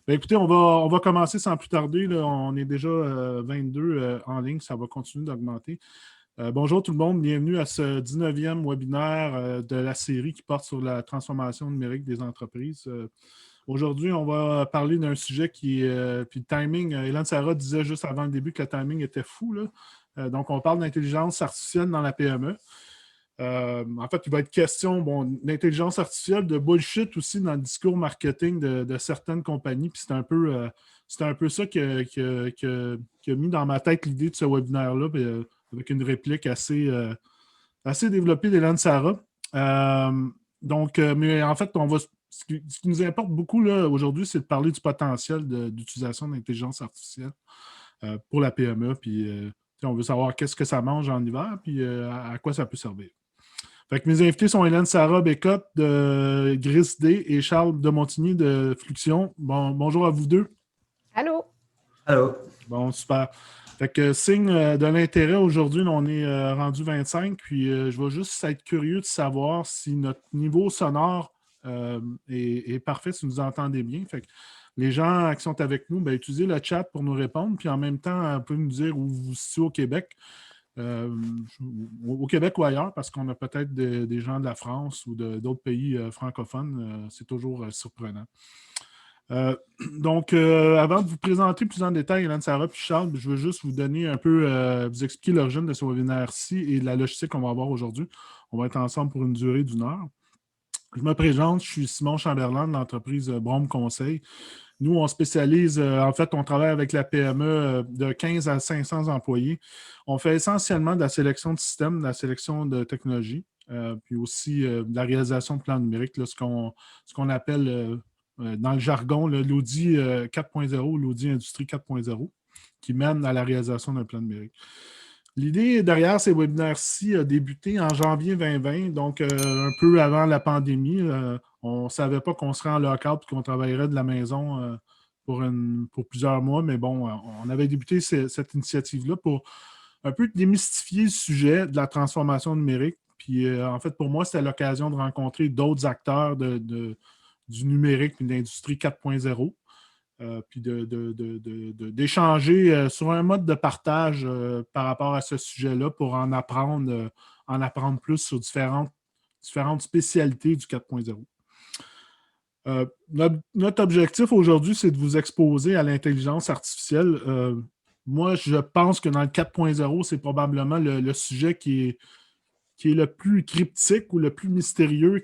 Ben, écoutez, on va commencer sans plus tarder, là. On est déjà 22 en ligne, ça va continuer d'augmenter. Bonjour tout le monde, bienvenue à ce 19e webinaire de la série qui porte sur la transformation numérique des entreprises. Aujourd'hui, on va parler d'un sujet qui puis le timing, Hélène Sarah disait juste avant le début que le timing était fou, là. Donc, on parle d'intelligence artificielle dans la PME. En fait, il va être question d'intelligence artificielle, de bullshit aussi dans le discours marketing de certaines compagnies. Puis c'est un peu ça qui a mis dans ma tête l'idée de ce webinaire-là, avec une réplique assez développée d'Hélène Sarah. Mais en fait, ce qui nous importe beaucoup là, aujourd'hui, c'est de parler du potentiel d'utilisation d'intelligence artificielle pour la PME. Puis on veut savoir qu'est-ce que ça mange en hiver, puis à quoi ça peut servir. Fait que mes invités sont Hélène Sarah Bécotte de GrisD et Charles de Montigny de Fluxion. Bonjour à vous deux. Allô? Allô? Bon, super. Fait que signe de l'intérêt aujourd'hui, on est rendu 25, puis je vais juste être curieux de savoir si notre niveau sonore est parfait, si vous nous entendez bien. Fait que les gens qui sont avec nous, utilisez le chat pour nous répondre, puis en même temps, vous pouvez nous dire où vous vous situez au Québec. Au Québec ou ailleurs, parce qu'on a peut-être des gens de la France ou d'autres pays francophones. C'est toujours surprenant. Avant de vous présenter plus en détail, Hélène Sarah et Charles, je veux juste vous donner un peu, vous expliquer l'origine de ce webinaire-ci et de la logistique qu'on va avoir aujourd'hui. On va être ensemble pour une durée d'1 heure. Je me présente, je suis Simon Chamberlain de l'entreprise Brome Conseil. Nous, on spécialise, en fait, on travaille avec la PME de 15 à 500 employés. On fait essentiellement de la sélection de systèmes, de la sélection de technologies, puis aussi de la réalisation de plans numériques, là, ce qu'on appelle dans le jargon l'Audi 4.0 ou l'Audi Industrie 4.0, qui mène à la réalisation d'un plan numérique. L'idée derrière ces webinaires-ci a débuté en janvier 2020, donc un peu avant la pandémie. On ne savait pas qu'on serait en lock-out et qu'on travaillerait de la maison pour plusieurs mois, mais bon, on avait débuté cette initiative-là pour un peu démystifier le sujet de la transformation numérique. Puis en fait, pour moi, c'était l'occasion de rencontrer d'autres acteurs du numérique et de l'industrie 4.0. Puis d'échanger sur un mode de partage par rapport à ce sujet-là pour en apprendre plus sur différentes spécialités du 4.0. Notre objectif aujourd'hui, c'est de vous exposer à l'intelligence artificielle. Moi, je pense que dans le 4.0, c'est probablement le sujet qui est le plus cryptique ou le plus mystérieux,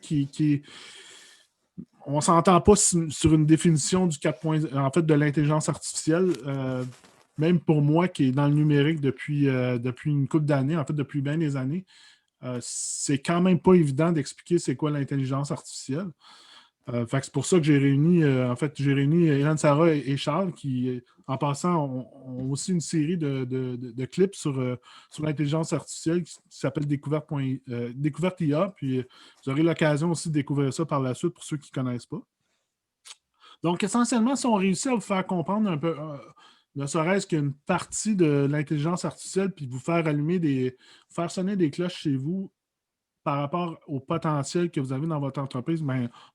on ne s'entend pas sur une définition du 4.0, en fait, de l'intelligence artificielle. Même pour moi, qui est dans le numérique depuis une couple d'années, en fait, depuis bien des années, c'est quand même pas évident d'expliquer c'est quoi l'intelligence artificielle. Fait que c'est pour ça que j'ai réuni Hélène Sarah et Charles qui, en passant, ont aussi une série de clips sur l'intelligence artificielle qui s'appelle Découverte IA. Puis vous aurez l'occasion aussi de découvrir ça par la suite pour ceux qui ne connaissent pas. Donc, essentiellement, si on réussit à vous faire comprendre un peu, ne serait-ce qu'une partie de l'intelligence artificielle, puis vous faire sonner des cloches chez vous, par rapport au potentiel que vous avez dans votre entreprise,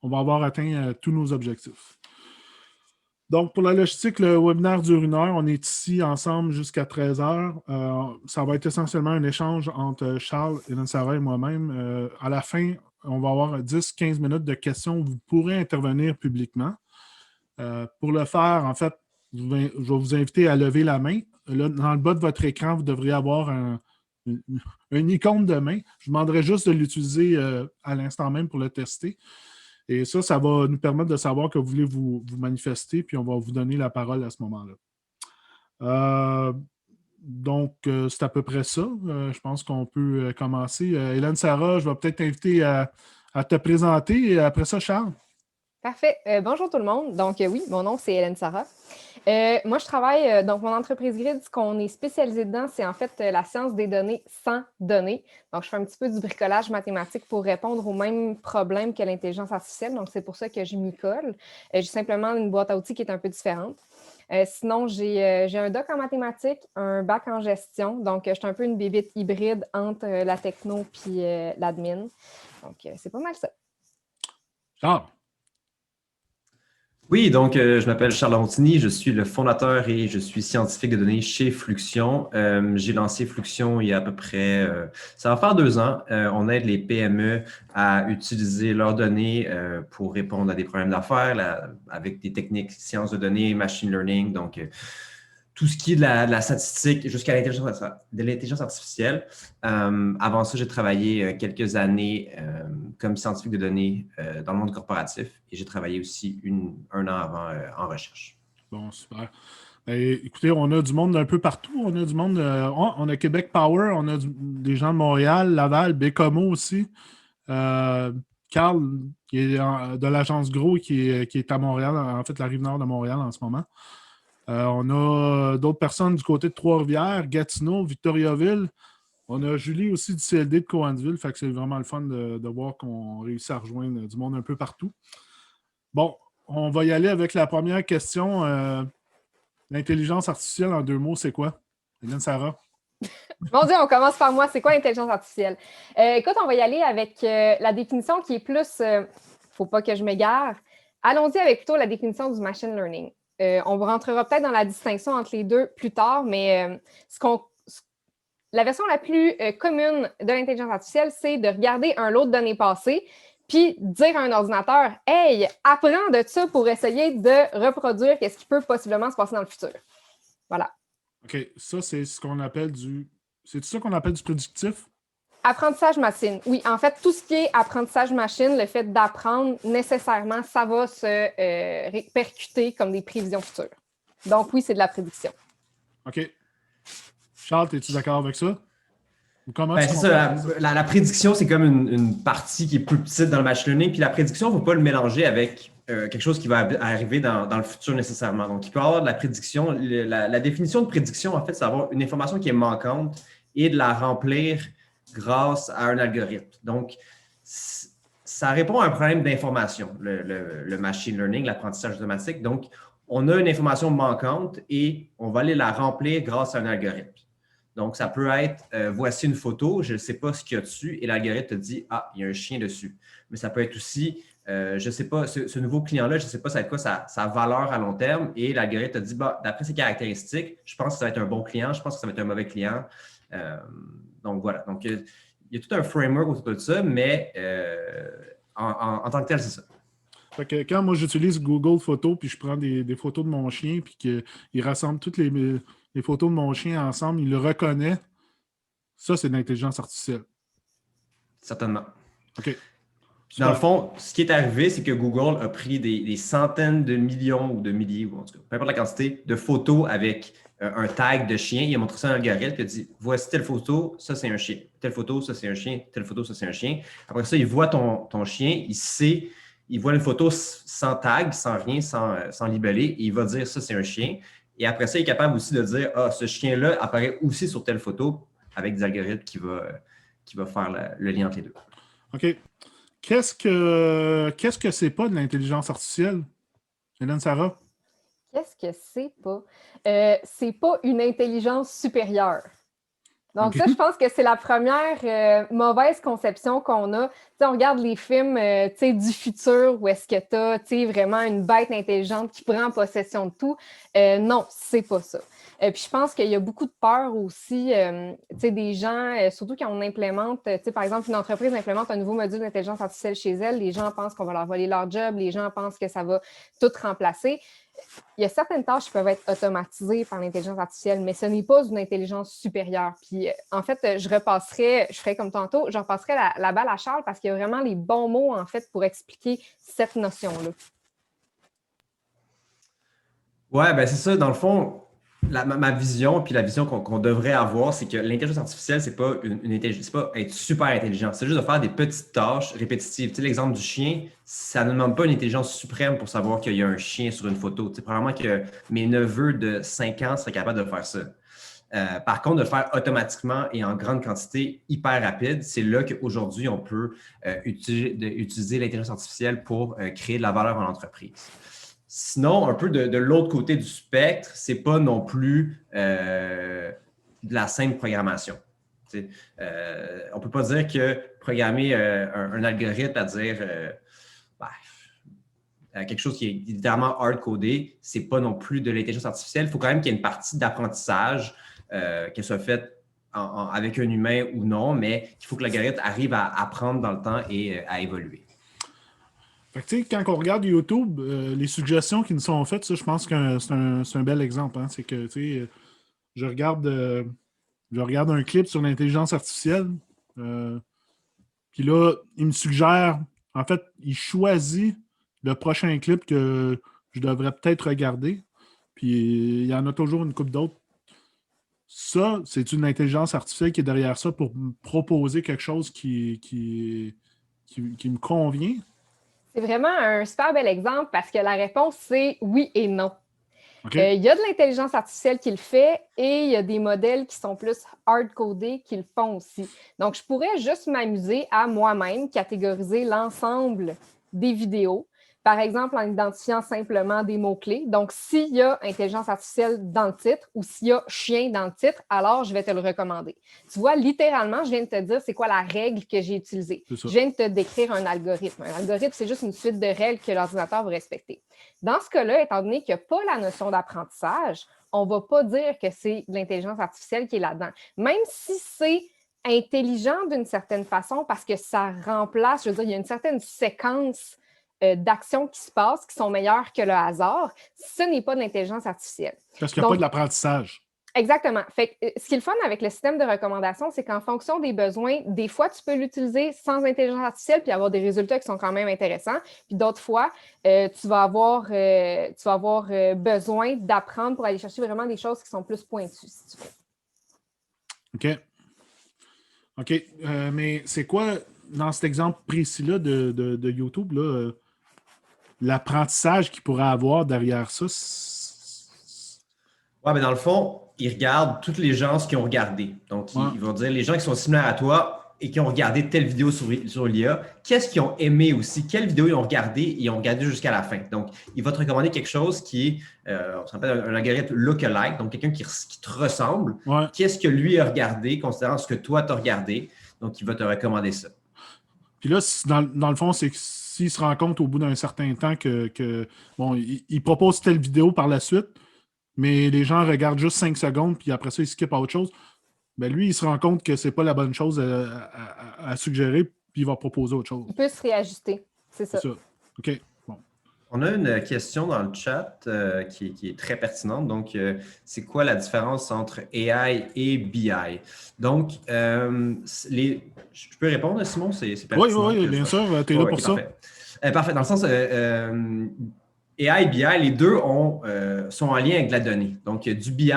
on va avoir atteint tous nos objectifs. Donc, pour la logistique, le webinaire dure 1 heure. On est ici ensemble jusqu'à 13 heures. Ça va être essentiellement un échange entre Charles, Hélène Sarah et moi-même. À la fin, on va avoir 10-15 minutes de questions où vous pourrez intervenir publiquement. Pour le faire, en fait, je vais vous inviter à lever la main. Là, dans le bas de votre écran, vous devriez avoir une icône de main. Je vous demanderai juste de l'utiliser à l'instant même pour le tester. Et ça va nous permettre de savoir que vous voulez vous manifester, puis on va vous donner la parole à ce moment-là. C'est à peu près ça. Je pense qu'on peut commencer. Hélène Sarah, je vais peut-être t'inviter à te présenter. Et après ça, Charles. Parfait. Bonjour tout le monde. Donc oui, mon nom, c'est Hélène Sarah. Moi, je travaille, donc mon entreprise Grid, ce qu'on est spécialisé dedans, c'est en fait la science des données sans données. Donc, je fais un petit peu du bricolage mathématique pour répondre aux mêmes problèmes que l'intelligence artificielle. Donc, c'est pour ça que je m'y colle. J'ai simplement une boîte à outils qui est un peu différente. Sinon, j'ai un doc en mathématiques, un bac en gestion. Donc, je suis un peu une bébite hybride entre la techno et l'admin. Donc, c'est pas mal ça. Charles. Oui, donc je m'appelle Charles Lamontini, je suis le fondateur et je suis scientifique de données chez Fluxion. J'ai lancé Fluxion il y a à peu près, ça va faire 2 ans. On aide les PME à utiliser leurs données pour répondre à des problèmes d'affaires avec des techniques sciences de données, machine learning, donc tout ce qui est de la statistique jusqu'à l'intelligence artificielle. Avant ça, j'ai travaillé quelques années comme scientifique de données dans le monde corporatif et j'ai travaillé aussi un an avant en recherche. Bon, super. Ben, écoutez, on a du monde un peu partout. On a du monde. On a Québec Power, on a des gens de Montréal, Laval, Bécomo aussi. Euh, Carl, qui est de l'agence Gros, qui est à Montréal, en fait, la rive nord de Montréal en ce moment. On a d'autres personnes du côté de Trois-Rivières, Gatineau, Victoriaville. On a Julie aussi du CLD de Cowansville. Fait que c'est vraiment le fun de voir qu'on réussit à rejoindre du monde un peu partout. Bon, on va y aller avec la première question. L'intelligence artificielle en 2 mots, c'est quoi? Hélène Sarah? Mon Dieu, on commence par moi. C'est quoi l'intelligence artificielle? Écoute, on va y aller avec la définition qui est plus, faut pas que je m'égare. Allons-y avec plutôt la définition du machine learning. On rentrera peut-être dans la distinction entre les deux plus tard, mais la version la plus commune de l'intelligence artificielle, c'est de regarder un lot de données passées, puis dire à un ordinateur, hey, apprends de ça pour essayer de reproduire ce qui peut possiblement se passer dans le futur. Voilà. OK, ça, c'est ce qu'on appelle du. C'est ça qu'on appelle du prédictif? Apprentissage machine. Oui, en fait, tout ce qui est apprentissage machine, le fait d'apprendre, nécessairement, ça va se répercuter comme des prévisions futures. Donc, oui, c'est de la prédiction. OK. Charles, es-tu d'accord avec ça? Ou comment Ben, tu c'est ça, la prédiction, c'est comme une partie qui est plus petite dans le machine learning. Puis la prédiction, il ne faut pas le mélanger avec quelque chose qui va arriver dans le futur nécessairement. Donc, il peut y avoir de la prédiction. La définition de prédiction, en fait, c'est avoir une information qui est manquante et de la remplir grâce à un algorithme. Donc, ça répond à un problème d'information, le machine learning, l'apprentissage automatique. Donc, on a une information manquante et on va aller la remplir grâce à un algorithme. Donc, ça peut être, voici une photo, je ne sais pas ce qu'il y a dessus, et l'algorithme te dit, ah, il y a un chien dessus. Mais ça peut être aussi, je ne sais pas, ce nouveau client-là, je ne sais pas ça va être quoi sa valeur à long terme, et l'algorithme te dit, bah, d'après ses caractéristiques, je pense que ça va être un bon client, je pense que ça va être un mauvais client. Donc, voilà. Donc, il y a tout un framework autour de ça, mais en tant que tel, c'est ça. Fait que quand moi j'utilise Google Photos, puis je prends des photos de mon chien, puis qu'il rassemble toutes les photos de mon chien ensemble, il le reconnaît, ça, c'est de l'intelligence artificielle. Certainement. OK. Dans le fond, ce qui est arrivé, c'est que Google a pris des centaines de millions ou de milliers, ou en tout cas, peu importe la quantité, de photos avec un tag de chien. Il a montré ça à un algorithme qui a dit, voici telle photo, ça c'est un chien. Telle photo, ça c'est un chien. Telle photo, ça c'est un chien. Après ça, il voit ton chien, il voit une photo sans tag, sans rien, sans libellé, et il va dire, ça c'est un chien. Et après ça, il est capable aussi de dire, ah, ce chien-là apparaît aussi sur telle photo avec des algorithmes qui va faire le lien entre les deux. OK. Qu'est-ce que c'est pas de l'intelligence artificielle? Hélène Sarah? Qu'est-ce que c'est pas? C'est pas une intelligence supérieure. Donc, Okay. ça, je pense que c'est la première mauvaise conception qu'on a. T'sais, on regarde les films du futur où est-ce que tu as vraiment une bête intelligente qui prend possession de tout. Non, c'est pas ça. Puis je pense qu'il y a beaucoup de peur aussi, des gens, surtout quand on implémente, par exemple, une entreprise implémente un nouveau module d'intelligence artificielle chez elle, les gens pensent qu'on va leur voler leur job, les gens pensent que ça va tout remplacer. Il y a certaines tâches qui peuvent être automatisées par l'intelligence artificielle, mais ce n'est pas une intelligence supérieure. Puis, en fait, je ferais comme tantôt, je repasserais la balle à Charles parce qu'il y a vraiment les bons mots, en fait, pour expliquer cette notion-là. Ouais, ben c'est ça. Dans le fond, ma vision, puis la vision qu'on devrait avoir, c'est que l'intelligence artificielle, c'est pas une intelligence, c'est pas être super intelligent. C'est juste de faire des petites tâches répétitives. Tu sais, l'exemple du chien, ça ne demande pas une intelligence suprême pour savoir qu'il y a un chien sur une photo. Tu sais, probablement que mes neveux de 5 ans seraient capables de faire ça. Par contre, de le faire automatiquement et en grande quantité, hyper rapide, c'est là qu'aujourd'hui, on peut utiliser l'intelligence artificielle pour créer de la valeur en entreprise. Sinon, un peu de l'autre côté du spectre, c'est pas non plus de la simple programmation. On ne peut pas dire que programmer un algorithme à dire quelque chose qui est évidemment hard-codé, ce n'est pas non plus de l'intelligence artificielle. Il faut quand même qu'il y ait une partie d'apprentissage qu'elle soit faite avec un humain ou non, mais il faut que l'algorithme arrive à apprendre dans le temps et à évoluer. Fait que, quand on regarde YouTube, les suggestions qui nous sont faites, ça, je pense que c'est un bel exemple. Hein. C'est que je regarde un clip sur l'intelligence artificielle, puis là, il me suggère, en fait, il choisit le prochain clip que je devrais peut-être regarder. Puis il y en a toujours une couple d'autres. Ça, c'est une intelligence artificielle qui est derrière ça pour me proposer quelque chose qui me convient. C'est vraiment un super bel exemple parce que la réponse, c'est oui et non. Okay. Il y a de l'intelligence artificielle qui le fait et il y a des modèles qui sont plus hard-codés qui le font aussi. Donc, je pourrais juste m'amuser à moi-même catégoriser l'ensemble des vidéos, par exemple en identifiant simplement des mots-clés. Donc, s'il y a intelligence artificielle dans le titre ou s'il y a chien dans le titre, alors je vais te le recommander. Tu vois, littéralement, je viens de te dire c'est quoi la règle que j'ai utilisée. Je viens de te décrire un algorithme. Un algorithme, c'est juste une suite de règles que l'ordinateur va respecter. Dans ce cas-là, étant donné qu'il n'y a pas la notion d'apprentissage, on ne va pas dire que c'est l'intelligence artificielle qui est là-dedans. Même si c'est intelligent d'une certaine façon parce que ça remplace, je veux dire, il y a une certaine séquence d'actions qui se passent qui sont meilleures que le hasard, ce n'est pas de l'intelligence artificielle. Parce qu'il n'y a pas de l'apprentissage. Exactement. Fait que, ce qui est le fun avec le système de recommandation, c'est qu'en fonction des besoins, des fois, tu peux l'utiliser sans intelligence artificielle puis avoir des résultats qui sont quand même intéressants. Puis d'autres fois, tu vas avoir besoin d'apprendre pour aller chercher vraiment des choses qui sont plus pointues, si tu veux. OK. Mais c'est quoi, dans cet exemple précis-là de YouTube, là, l'apprentissage qu'il pourrait avoir derrière ça? Oui, mais dans le fond, ils regardent tous les gens qui ont regardé. Donc, ils vont dire les gens qui sont similaires à toi et qui ont regardé telle vidéo sur l'IA, qu'est-ce qu'ils ont aimé aussi? Quelle vidéo ils ont regardé et ils ont regardé jusqu'à la fin? Donc, il va te recommander quelque chose qui est, on s'appelle un algorithme lookalike, donc quelqu'un qui te ressemble. Ouais. Qu'est-ce que lui a regardé, considérant ce que toi, tu as regardé? Donc, il va te recommander ça. Puis là, dans le fond, c'est que s'il se rend compte au bout d'un certain temps que bon, il propose telle vidéo par la suite, mais les gens regardent juste 5 secondes, puis après ça, ils skippent à autre chose, ben lui, il se rend compte que c'est pas la bonne chose à suggérer, puis il va proposer autre chose. Il peut se réajuster, c'est ça. OK, bon. On a une question dans le chat qui est très pertinente. Donc, c'est quoi la différence entre AI et BI? Donc, je peux répondre, Simon? C'est pertinent. Oui, bien sûr, tu es là pour ça. Parfait. Dans le sens, AI et BI, les deux sont en lien avec la donnée. Donc, du BI,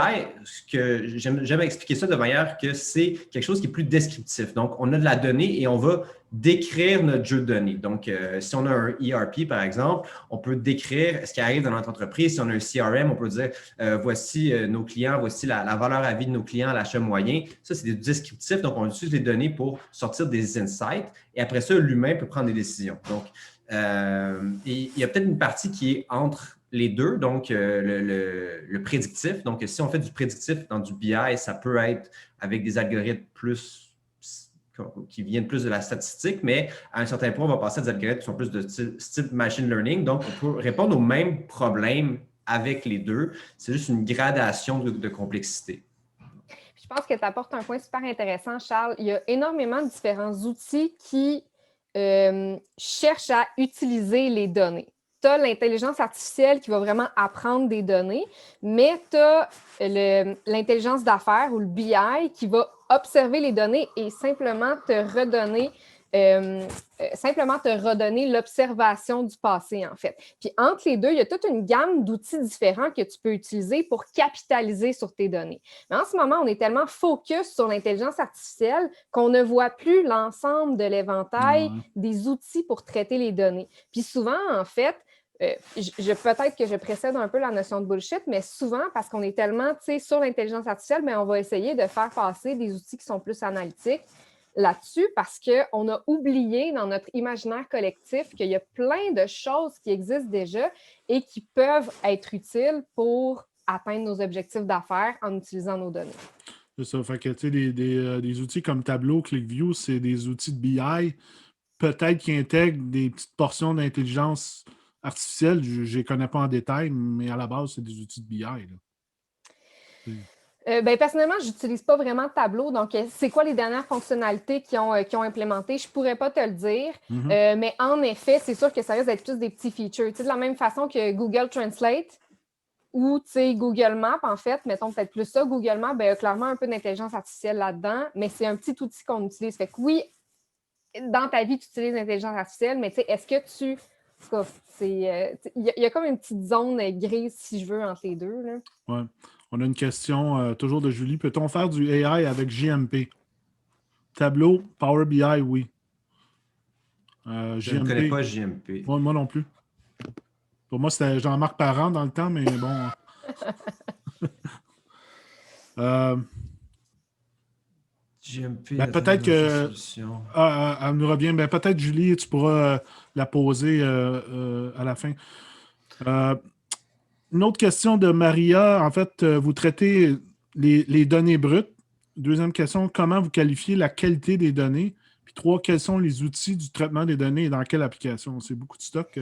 j'aime expliquer ça de manière que c'est quelque chose qui est plus descriptif. Donc, on a de la donnée et on va décrire notre jeu de données. Donc, si on a un ERP, par exemple, on peut décrire ce qui arrive dans notre entreprise. Si on a un CRM, on peut dire voici nos clients, voici la valeur à vie de nos clients à l'achat moyen. Ça, c'est des descriptifs. Donc, on utilise les données pour sortir des insights. Et après ça, l'humain peut prendre des décisions. Donc, il y a peut-être une partie qui est entre les deux, donc le prédictif. Donc, si on fait du prédictif dans du BI, ça peut être avec des algorithmes qui viennent plus de la statistique, mais à un certain point, on va passer à des algorithmes qui sont plus de style machine learning. Donc, on peut répondre aux mêmes problèmes avec les deux. C'est juste une gradation de complexité. Je pense que tu apportes un point super intéressant, Charles. Il y a énormément de différents outils qui cherchent à utiliser les données. Tu as l'intelligence artificielle qui va vraiment apprendre des données, mais tu as l'intelligence d'affaires ou le BI qui va observer les données et simplement te redonner l'observation du passé, en fait. Puis entre les deux, il y a toute une gamme d'outils différents que tu peux utiliser pour capitaliser sur tes données. Mais en ce moment, on est tellement focus sur l'intelligence artificielle qu'on ne voit plus l'ensemble de l'éventail des outils pour traiter les données. Puis souvent, en fait, peut-être que je précède un peu la notion de bullshit, mais souvent, parce qu'on est tellement sur l'intelligence artificielle, mais on va essayer de faire passer des outils qui sont plus analytiques là-dessus parce qu'on a oublié dans notre imaginaire collectif qu'il y a plein de choses qui existent déjà et qui peuvent être utiles pour atteindre nos objectifs d'affaires en utilisant nos données. C'est ça. Fait que, tu sais, des outils comme Tableau, ClickView, c'est des outils de BI, peut-être qui intègrent des petites portions d'intelligence artificielles, je ne les connais pas en détail, mais à la base, c'est des outils de BI. Là. Personnellement, je n'utilise pas vraiment Tableau. Donc, c'est quoi les dernières fonctionnalités qu'ils ont implémentées? Je ne pourrais pas te le dire. Mais en effet, c'est sûr que ça risque d'être plus des petits features. De la même façon que Google Translate ou Google Maps, en fait, mettons peut-être plus ça. Google Maps, il y a clairement un peu d'intelligence artificielle là-dedans, mais c'est un petit outil qu'on utilise. Fait que oui, dans ta vie, tu utilises l'intelligence artificielle, mais est-ce que tu... Il y a comme une petite zone grise, si je veux, entre les deux. Là. Ouais. On a une question toujours de Julie. Peut-on faire du AI avec JMP? Tableau, Power BI, oui. Je ne connais pas JMP. Moi non plus. Pour moi, c'était Jean-Marc Parent dans le temps, mais bon. JMP, peut-être que. Elle nous revient. Peut-être, Julie, tu pourras la poser à la fin. Une autre question de Maria. En fait, vous traitez les données brutes. Deuxième question, comment vous qualifiez la qualité des données? Puis 3, quels sont les outils du traitement des données et dans quelle application? C'est beaucoup de stock.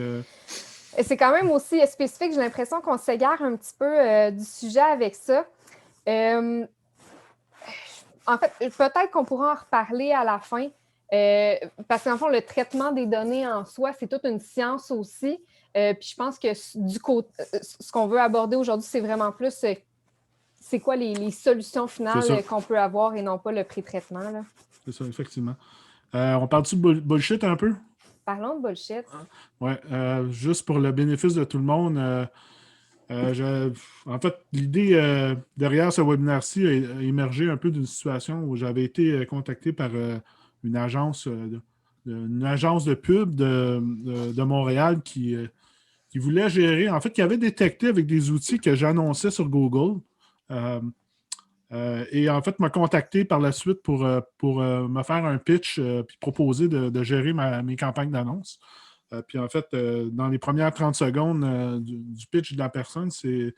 C'est quand même aussi spécifique. J'ai l'impression qu'on s'égare un petit peu du sujet avec ça. En fait, peut-être qu'on pourra en reparler à la fin. Parce qu'en fond, le traitement des données en soi, c'est toute une science aussi. Puis je pense que ce qu'on veut aborder aujourd'hui, c'est vraiment plus c'est quoi les solutions finales qu'on peut avoir et non pas le pré-traitement. Là. C'est ça, effectivement. On parle-tu de bullshit un peu? Parlons de bullshit. Oui, juste pour le bénéfice de tout le monde. En fait, l'idée derrière ce webinaire-ci a émergé un peu d'une situation où j'avais été contacté par une agence de pub de Montréal qui voulait gérer, en fait, qui avait détecté avec des outils que j'annonçais sur Google. Et en fait, m'a contacté par la suite pour me faire un pitch puis proposer de gérer mes campagnes d'annonces. Puis en fait, dans les premières 30 secondes du pitch de la personne, il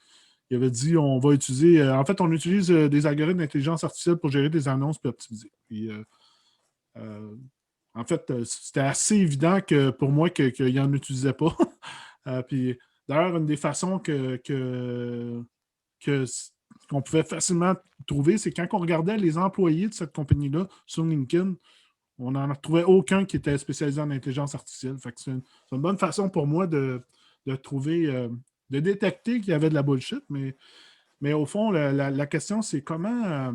avait dit on va utiliser. En fait, on utilise des algorithmes d'intelligence artificielle pour gérer des annonces puis optimiser. Puis, en fait, c'était assez évident pour moi qu'il n'en utilisait pas. Puis d'ailleurs, une des façons qu'on pouvait facilement trouver, c'est quand on regardait les employés de cette compagnie-là sur LinkedIn, on n'en trouvait aucun qui était spécialisé en intelligence artificielle. Fait que c'est une bonne façon pour moi de trouver, de détecter qu'il y avait de la bullshit, mais au fond, la question, c'est comment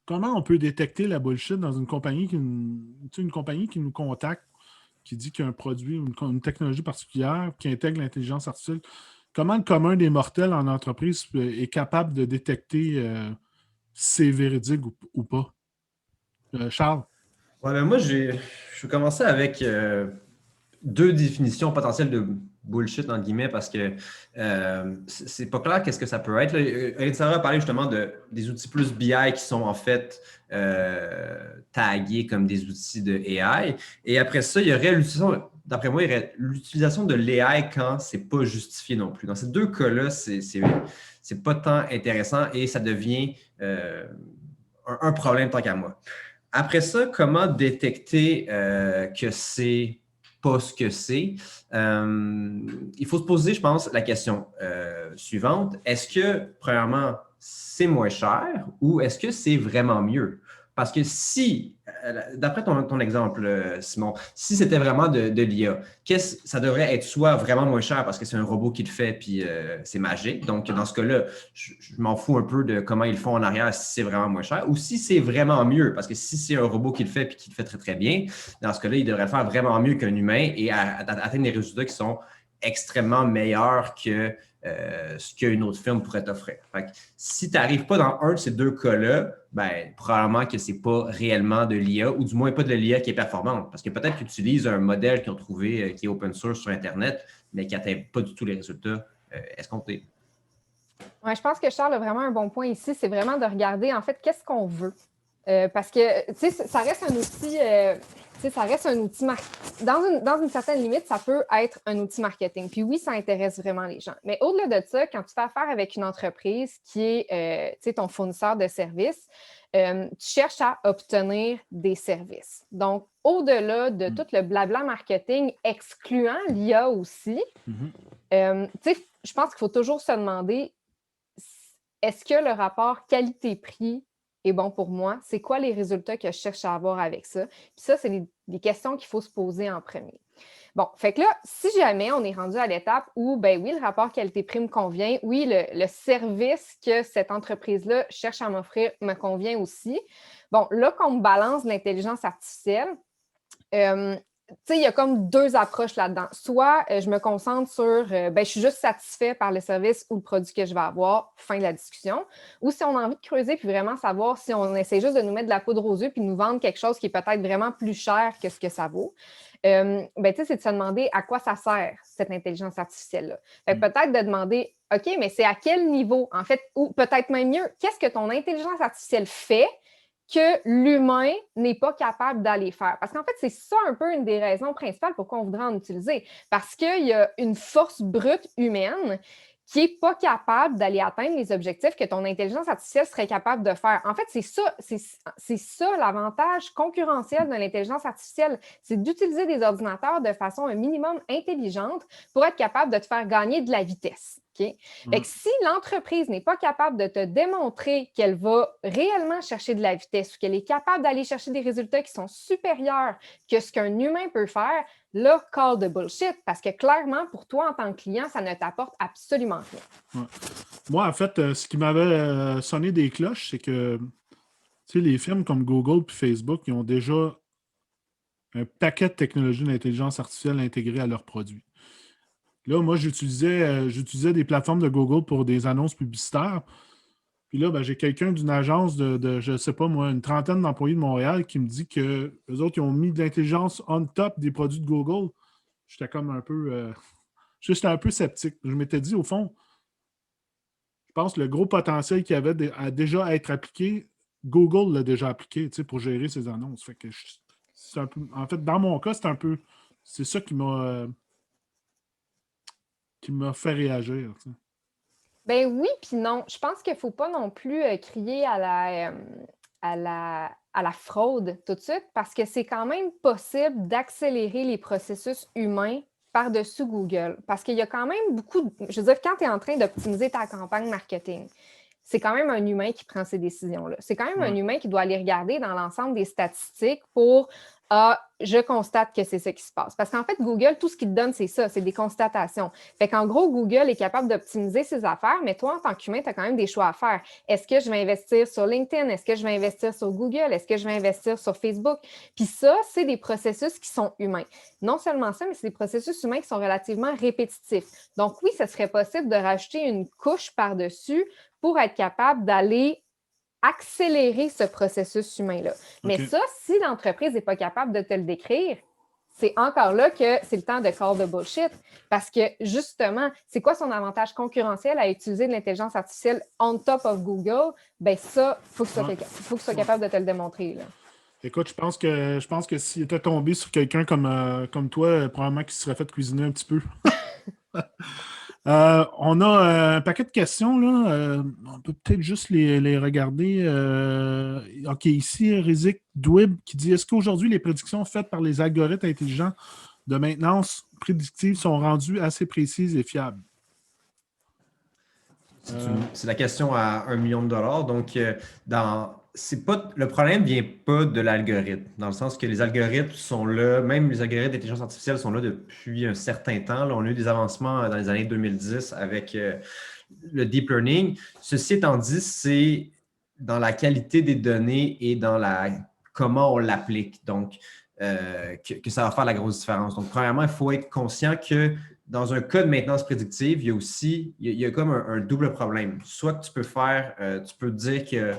on peut détecter la bullshit dans une compagnie qui nous contacte, qui dit qu'il y a un produit ou une technologie particulière qui intègre l'intelligence artificielle. Comment le commun des mortels en entreprise est capable de détecter si c'est véridique ou pas? Charles? Ouais, moi, je vais commencer avec 2 définitions potentielles de bullshit, entre guillemets, parce que c'est pas clair qu'est-ce que ça peut être. Sarah a parlé justement des outils plus BI qui sont en fait tagués comme des outils de AI. Et après ça, il y aurait l'utilisation, d'après moi, il y aurait l'utilisation de l'AI quand c'est pas justifié non plus. Dans ces 2 cas-là, c'est pas tant intéressant et ça devient un problème tant qu'à moi. Après ça, comment détecter que c'est pas ce que c'est? Il faut se poser, je pense, la question suivante. Est-ce que, premièrement, c'est moins cher ou est-ce que c'est vraiment mieux? Parce que si, d'après ton exemple, Simon, si c'était vraiment de l'IA, ça devrait être soit vraiment moins cher parce que c'est un robot qui le fait puis c'est magique. Donc, dans ce cas-là, je m'en fous un peu de comment ils le font en arrière si c'est vraiment moins cher ou si c'est vraiment mieux. Parce que si c'est un robot qui le fait puis qui le fait très, très bien, dans ce cas-là, il devrait le faire vraiment mieux qu'un humain et atteindre des résultats qui sont extrêmement meilleurs que ce qu'une autre firme pourrait t'offrir. Fait que si tu n'arrives pas dans un de ces 2 cas-là, probablement que ce n'est pas réellement de l'IA ou du moins pas de l'IA qui est performante. Parce que peut-être qu'ils utilisent un modèle qu'ils ont trouvé qui est open source sur Internet, mais qui n'atteint pas du tout les résultats escomptés. Ouais, je pense que Charles a vraiment un bon point ici. C'est vraiment de regarder, en fait, qu'est-ce qu'on veut. Parce que, ça reste un outil... ça reste un outil dans une certaine limite, ça peut être un outil marketing. Puis oui, ça intéresse vraiment les gens. Mais au-delà de ça, quand tu fais affaire avec une entreprise qui est ton fournisseur de services, tu cherches à obtenir des services. Donc, au-delà de tout le blabla marketing, excluant l'IA aussi, je pense qu'il faut toujours se demander, est-ce que le rapport qualité-prix est bon pour moi? C'est quoi les résultats que je cherche à avoir avec ça? Puis ça, c'est les questions qu'il faut se poser en premier. Bon, fait que là, si jamais on est rendu à l'étape où, ben oui, le rapport qualité-prix me convient, oui, le service que cette entreprise-là cherche à m'offrir me convient aussi. Bon, là, qu'on me balance l'intelligence artificielle, il y a comme deux approches là-dedans. Soit je me concentre sur, je suis juste satisfait par le service ou le produit que je vais avoir, fin de la discussion. Ou si on a envie de creuser puis vraiment savoir si on essaie juste de nous mettre de la poudre aux yeux puis de nous vendre quelque chose qui est peut-être vraiment plus cher que ce que ça vaut, c'est de se demander à quoi ça sert, cette intelligence artificielle-là. Fait que peut-être de demander, OK, mais c'est à quel niveau, en fait, ou peut-être même mieux, qu'est-ce que ton intelligence artificielle fait que l'humain n'est pas capable d'aller faire. Parce qu'en fait, c'est ça un peu une des raisons principales pourquoi on voudrait en utiliser. Parce qu'il y a une force brute humaine qui n'est pas capable d'aller atteindre les objectifs que ton intelligence artificielle serait capable de faire. En fait, c'est ça l'avantage concurrentiel de l'intelligence artificielle, c'est d'utiliser des ordinateurs de façon un minimum intelligente pour être capable de te faire gagner de la vitesse. Okay? Fait que si l'entreprise n'est pas capable de te démontrer qu'elle va réellement chercher de la vitesse ou qu'elle est capable d'aller chercher des résultats qui sont supérieurs que ce qu'un humain peut faire, là, call the bullshit, parce que clairement, pour toi, en tant que client, ça ne t'apporte absolument rien. Ouais. Moi, en fait, ce qui m'avait sonné des cloches, c'est que les firmes comme Google et Facebook, ils ont déjà un paquet de technologies d'intelligence artificielle intégrées à leurs produits. Là, moi, j'utilisais des plateformes de Google pour des annonces publicitaires. Puis là, j'ai quelqu'un d'une agence de, je ne sais pas moi, une trentaine d'employés de Montréal qui me dit que les autres, ils ont mis de l'intelligence on top des produits de Google. J'étais comme un peu... j'étais un peu sceptique. Je m'étais dit, au fond, je pense que le gros potentiel qu'il y avait à déjà être appliqué, Google l'a déjà appliqué pour gérer ses annonces. Fait que c'est un peu, en fait, dans mon cas, c'est ça qui m'a fait réagir. T'sais. Ben oui, puis non. Je pense qu'il ne faut pas non plus crier à la fraude tout de suite parce que c'est quand même possible d'accélérer les processus humains par-dessus Google. Parce qu'il y a quand même beaucoup je veux dire, quand tu es en train d'optimiser ta campagne marketing, c'est quand même un humain qui prend ces décisions-là. C'est quand même un humain qui doit aller regarder dans l'ensemble des statistiques pour je constate que c'est ça qui se passe. Parce qu'en fait, Google, tout ce qu'il te donne, c'est ça, c'est des constatations. Fait qu'en gros, Google est capable d'optimiser ses affaires, mais toi, en tant qu'humain, tu as quand même des choix à faire. Est-ce que je vais investir sur LinkedIn? Est-ce que je vais investir sur Google? Est-ce que je vais investir sur Facebook? Puis ça, c'est des processus qui sont humains. Non seulement ça, mais c'est des processus humains qui sont relativement répétitifs. Donc oui, ce serait possible de rajouter une couche par-dessus pour être capable d'aller accélérer ce processus humain-là. Mais ça, si l'entreprise n'est pas capable de te le décrire, c'est encore là que c'est le temps de call the bullshit. Parce que, justement, c'est quoi son avantage concurrentiel à utiliser de l'intelligence artificielle on top of Google? Ben ça, il faut que tu sois capable de te le démontrer. Là. Écoute, je pense que s'il était tombé sur quelqu'un comme toi, probablement qu'il se serait fait cuisiner un petit peu. On a un paquet de questions, là. On peut peut-être juste les regarder. OK, ici, Rizik Douib qui dit: est-ce qu'aujourd'hui, les prédictions faites par les algorithmes intelligents de maintenance prédictive sont rendues assez précises et fiables? C'est la question à 1 million de dollars. Donc, le problème ne vient pas de l'algorithme, dans le sens que les algorithmes sont là, même les algorithmes d'intelligence artificielle sont là depuis un certain temps. Là, on a eu des avancements dans les années 2010 avec le deep learning. Ceci étant dit, c'est dans la qualité des données et dans comment on l'applique. Donc, que ça va faire la grosse différence. Donc, premièrement, il faut être conscient que dans un cas de maintenance prédictive, il y a comme un double problème. Soit que tu peux dire que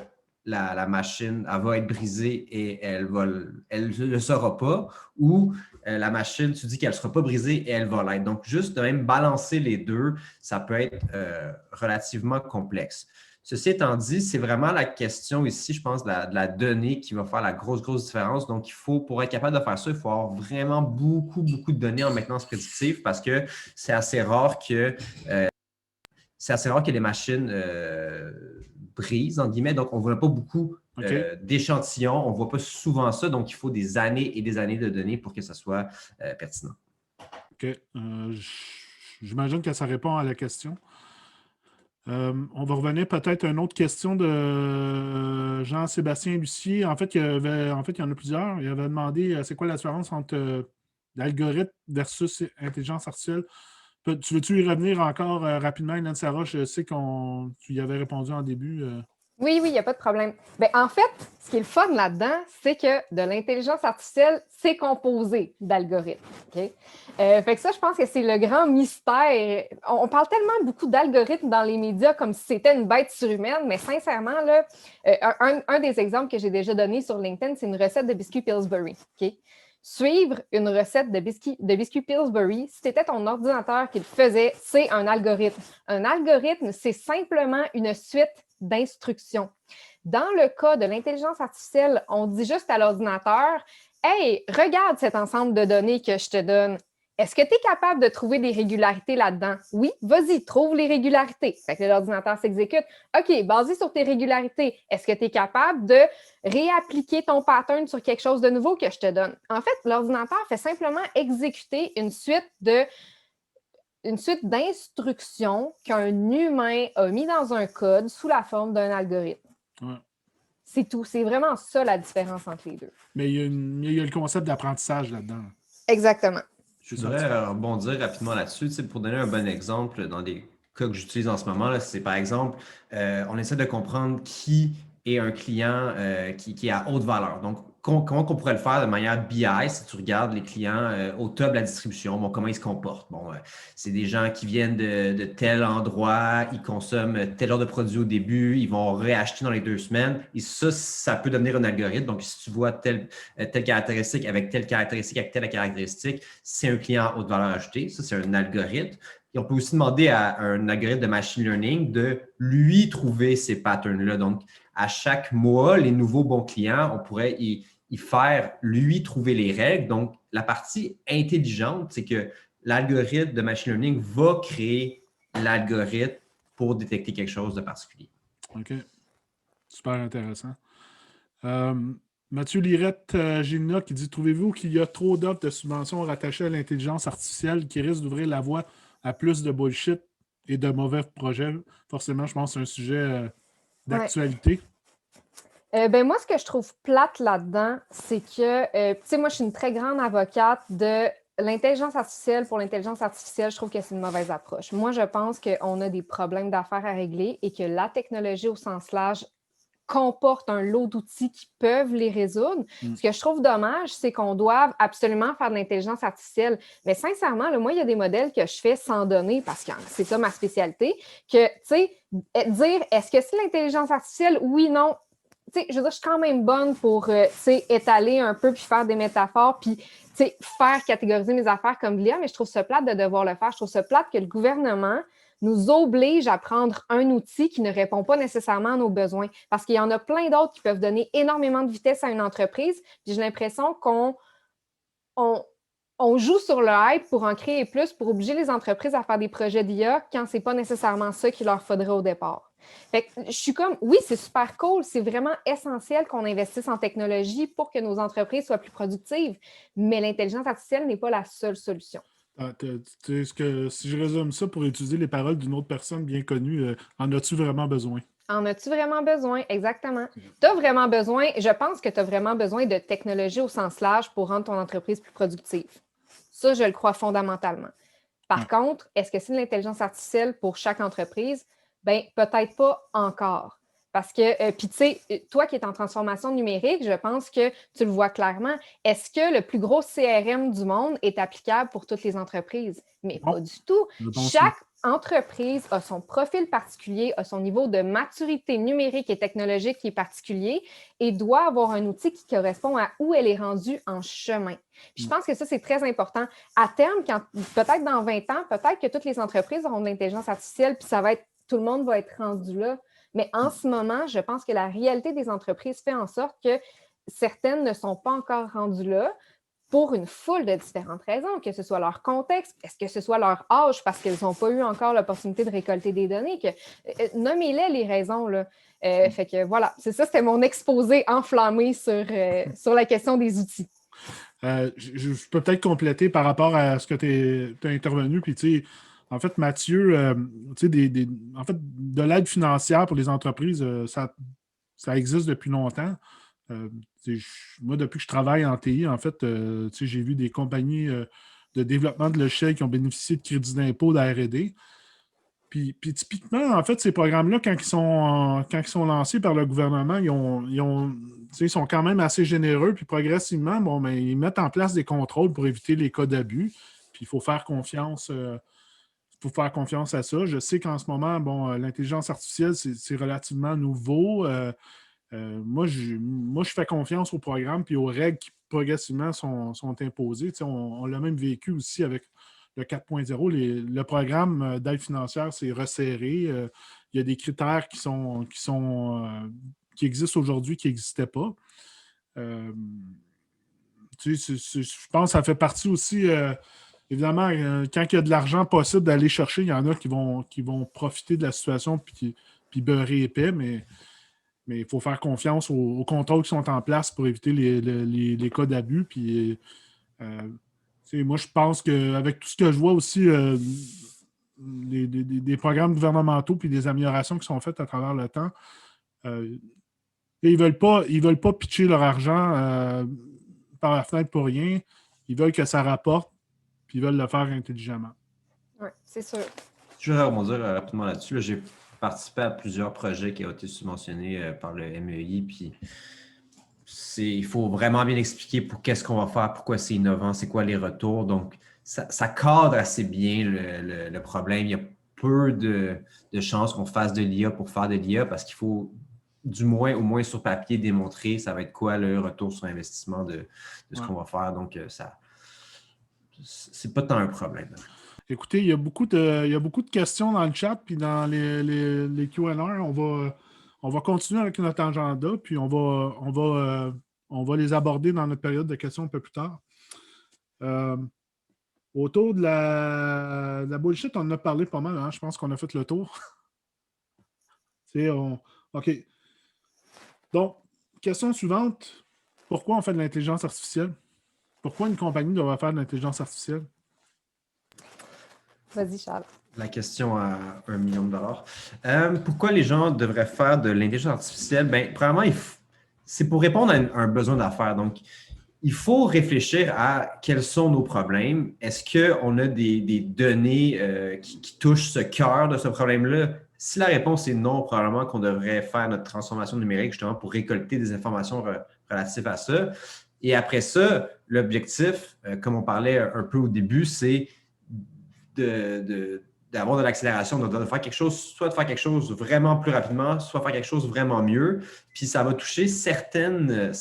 la machine elle va être brisée et elle ne le saura pas, ou la machine, tu dis qu'elle ne sera pas brisée et elle va l'être. Donc, juste de même balancer les deux, ça peut être relativement complexe. Ceci étant dit, c'est vraiment la question ici, je pense, de la donnée qui va faire la grosse différence. Donc, pour être capable de faire ça, il faut avoir vraiment beaucoup de données en maintenance prédictive parce que c'est assez rare que les machines brisent, en guillemets. Donc, on ne voit pas beaucoup d'échantillons. On ne voit pas souvent ça. Donc, il faut des années et des années de données pour que ça soit pertinent. OK. J'imagine que ça répond à la question. On va revenir peut-être à une autre question de Jean-Sébastien Lucier. En fait, il y en a plusieurs. Il avait demandé c'est quoi la différence entre l'algorithme versus intelligence artificielle. Tu veux-tu y revenir encore rapidement, Hélène Sarah? Je sais que tu y avais répondu en début. Oui, il n'y a pas de problème. Bien, en fait, ce qui est le fun là-dedans, c'est que de l'intelligence artificielle, c'est composé d'algorithmes. Okay? Fait que ça, je pense que c'est le grand mystère. On parle tellement beaucoup d'algorithmes dans les médias comme si c'était une bête surhumaine, mais sincèrement, là, un des exemples que j'ai déjà donné sur LinkedIn, c'est une recette de biscuits Pillsbury. Okay? Suivre une recette de biscuits Pillsbury, si c'était ton ordinateur qui le faisait, c'est un algorithme. Un algorithme, c'est simplement une suite d'instructions. Dans le cas de l'intelligence artificielle, on dit juste à l'ordinateur « Hey, regarde cet ensemble de données que je te donne. Est-ce que tu es capable de trouver des régularités là-dedans? Oui, vas-y, trouve les régularités. » Fait que l'ordinateur s'exécute. OK, basé sur tes régularités, est-ce que tu es capable de réappliquer ton pattern sur quelque chose de nouveau que je te donne? En fait, l'ordinateur fait simplement exécuter une suite d'instructions qu'un humain a mis dans un code sous la forme d'un algorithme. Ouais. C'est tout. C'est vraiment ça la différence entre les deux. Mais il y a le concept d'apprentissage là-dedans. Exactement. Je voudrais rebondir rapidement là-dessus. Pour donner un bon exemple, dans des cas que j'utilise en ce moment, là, c'est par exemple, on essaie de comprendre qui est un client qui est à haute valeur. Donc, comment on pourrait le faire de manière BI si tu regardes les clients au top de la distribution, comment ils se comportent? C'est des gens qui viennent de tel endroit, ils consomment tel genre de produit au début, ils vont réacheter dans les 2 semaines. Et ça peut devenir un algorithme. Donc, si tu vois telle caractéristique avec telle caractéristique avec telle caractéristique, c'est un client à haute valeur ajoutée. Ça, c'est un algorithme. Et on peut aussi demander à un algorithme de machine learning de lui trouver ces patterns-là. Donc, à chaque mois, les nouveaux bons clients, on pourrait y faire lui trouver les règles. Donc, la partie intelligente, c'est que l'algorithme de machine learning va créer l'algorithme pour détecter quelque chose de particulier. OK. Super intéressant. Mathieu Lirette Gina qui dit « Trouvez-vous qu'il y a trop d'offres de subventions rattachées à l'intelligence artificielle qui risquent d'ouvrir la voie à plus de bullshit et de mauvais projets? » Forcément, je pense que c'est un sujet d'actualité. Moi, ce que je trouve plate là-dedans, c'est que, tu sais, moi, je suis une très grande avocate de l'intelligence artificielle. Pour l'intelligence artificielle, je trouve que c'est une mauvaise approche. Moi, je pense qu'on a des problèmes d'affaires à régler et que la technologie au sens large comporte un lot d'outils qui peuvent les résoudre. Ce que je trouve dommage, c'est qu'on doit absolument faire de l'intelligence artificielle. Mais sincèrement, là, moi, il y a des modèles que je fais sans données parce que c'est ça ma spécialité, que, tu sais, dire est-ce que c'est l'intelligence artificielle? Oui, non. Tu sais, je veux dire, je suis quand même bonne pour étaler un peu puis faire des métaphores puis faire catégoriser mes affaires comme l'IA, mais je trouve ça plate de devoir le faire. Je trouve ça plate que le gouvernement nous oblige à prendre un outil qui ne répond pas nécessairement à nos besoins. Parce qu'il y en a plein d'autres qui peuvent donner énormément de vitesse à une entreprise. Puis j'ai l'impression qu'on joue sur le hype pour en créer plus, pour obliger les entreprises à faire des projets d'IA quand ce n'est pas nécessairement ça qu'il leur faudrait au départ. Fait que je suis comme, oui, c'est super cool, c'est vraiment essentiel qu'on investisse en technologie pour que nos entreprises soient plus productives, mais l'intelligence artificielle n'est pas la seule solution. Si je résume ça pour utiliser les paroles d'une autre personne bien connue, en as-tu vraiment besoin? En as-tu vraiment besoin? Exactement. Tu as vraiment besoin, je pense que tu as vraiment besoin de technologie au sens large pour rendre ton entreprise plus productive. Ça, je le crois fondamentalement. Par contre, est-ce que c'est de l'intelligence artificielle pour chaque entreprise? Bien, peut-être pas encore. Parce que, puis tu sais, toi qui es en transformation numérique, je pense que tu le vois clairement. Est-ce que le plus gros CRM du monde est applicable pour toutes les entreprises? Mais pas du tout. Chaque entreprise a son profil particulier, a son niveau de maturité numérique et technologique qui est particulier et doit avoir un outil qui correspond à où elle est rendue en chemin. Puis je pense que ça, c'est très important. À terme, peut-être dans 20 ans, peut-être que toutes les entreprises auront de l'intelligence artificielle puis tout le monde va être rendu là. Mais en ce moment, je pense que la réalité des entreprises fait en sorte que certaines ne sont pas encore rendues là pour une foule de différentes raisons, que ce soit leur contexte, est-ce que ce soit leur âge parce qu'elles n'ont pas eu encore l'opportunité de récolter des données, nommez-les les raisons, là. Fait que voilà, c'est ça, c'était mon exposé enflammé sur la question des outils. Je peux peut-être compléter par rapport à ce que tu as intervenu. Puis, tu sais, en fait, Mathieu, tu sais, en fait, de l'aide financière pour les entreprises, ça existe depuis longtemps. Moi, depuis que je travaille en TI, en fait, tu sais, j'ai vu des compagnies de développement de logiciels qui ont bénéficié de crédits d'impôt de la R&D. Puis typiquement, en fait, ces programmes-là, quand ils sont lancés par le gouvernement, ils sont quand même assez généreux. Puis progressivement, bon, ben, ils mettent en place des contrôles pour éviter les cas d'abus. Puis il faut faire confiance. À ça. Je sais qu'en ce moment, bon, l'intelligence artificielle, c'est relativement nouveau. Moi, je fais confiance au programme et aux règles qui progressivement sont imposées. Tu sais, on l'a même vécu aussi avec le 4.0. Le programme d'aide financière s'est resserré. Il y a des critères qui existent aujourd'hui qui n'existaient pas. Tu sais, je pense que ça fait partie aussi, évidemment, quand il y a de l'argent possible d'aller chercher, il y en a qui vont profiter de la situation puis beurrer épais, mais il faut faire confiance aux contrôles qui sont en place pour éviter les cas d'abus. Puis, moi, je pense qu'avec tout ce que je vois aussi, des programmes gouvernementaux puis des améliorations qui sont faites à travers le temps, ils veulent pas pitcher leur argent par la fenêtre pour rien. Ils veulent que ça rapporte, puis ils veulent le faire intelligemment. Oui, c'est sûr. Je vais rebondir rapidement là-dessus. Là, j'ai participé à plusieurs projets qui ont été subventionnés par le MEI, puis il faut vraiment bien expliquer qu'est-ce qu'on va faire, pourquoi c'est innovant, c'est quoi les retours. Donc, ça cadre assez bien le problème. Il y a peu de chances qu'on fasse de l'IA pour faire de l'IA parce qu'il faut au moins sur papier, démontrer ça va être quoi le retour sur investissement de ce qu'on va faire. Donc, c'est pas tant un problème. Écoutez, il y a beaucoup de questions dans le chat puis dans les Q&A. On va continuer avec notre agenda, puis on va les aborder dans notre période de questions un peu plus tard. Autour de la bullshit, on en a parlé pas mal. Hein? Je pense qu'on a fait le tour. OK. Donc, question suivante. Pourquoi on fait de l'intelligence artificielle? Pourquoi une compagnie devrait faire de l'intelligence artificielle? Vas-y, Charles. La question à $1 million. Pourquoi les gens devraient faire de l'intelligence artificielle? Bien, premièrement, c'est pour répondre à un besoin d'affaires. Donc, il faut réfléchir à quels sont nos problèmes. Est-ce qu'on a des données qui touchent ce cœur de ce problème-là? Si la réponse est non, probablement qu'on devrait faire notre transformation numérique justement pour récolter des informations relatives à ça. Et après ça, l'objectif, comme on parlait un peu au début, c'est d'avoir de l'accélération, de faire quelque chose, soit de faire quelque chose vraiment plus rapidement, soit faire quelque chose vraiment mieux. Puis ça va toucher certaines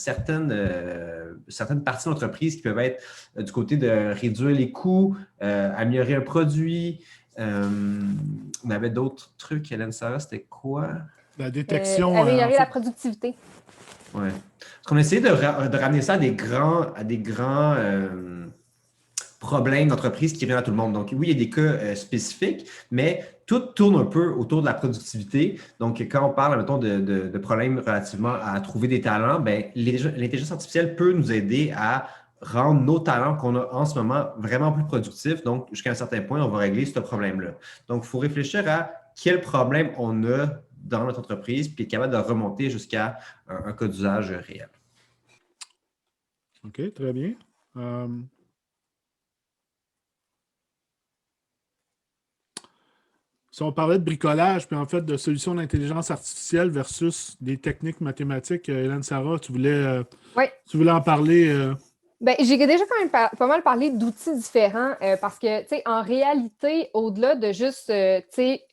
parties de l'entreprise qui peuvent être du côté de réduire les coûts, améliorer un produit. On avait d'autres trucs, Hélène Sarah, c'était quoi? La détection. Améliorer la productivité. Oui. Parce qu'on essayait de ramener ça à des grands problèmes d'entreprise qui viennent à tout le monde. Donc, oui, il y a des cas spécifiques, mais tout tourne un peu autour de la productivité. Donc, quand on parle, mettons, de problèmes relativement à trouver des talents, bien, l'intelligence artificielle peut nous aider à rendre nos talents qu'on a en ce moment vraiment plus productifs. Donc, jusqu'à un certain point, on va régler ce problème-là. Donc, il faut réfléchir à quel problème on a dans notre entreprise, puis être capable de remonter jusqu'à un cas d'usage réel. OK, très bien. Si on parlait de bricolage, puis en fait de solutions d'intelligence artificielle versus des techniques mathématiques, Hélène Sarah, tu voulais en parler? Ben, j'ai déjà quand même pas mal parlé d'outils différents parce que, tu sais, en réalité, au-delà de juste, tu sais,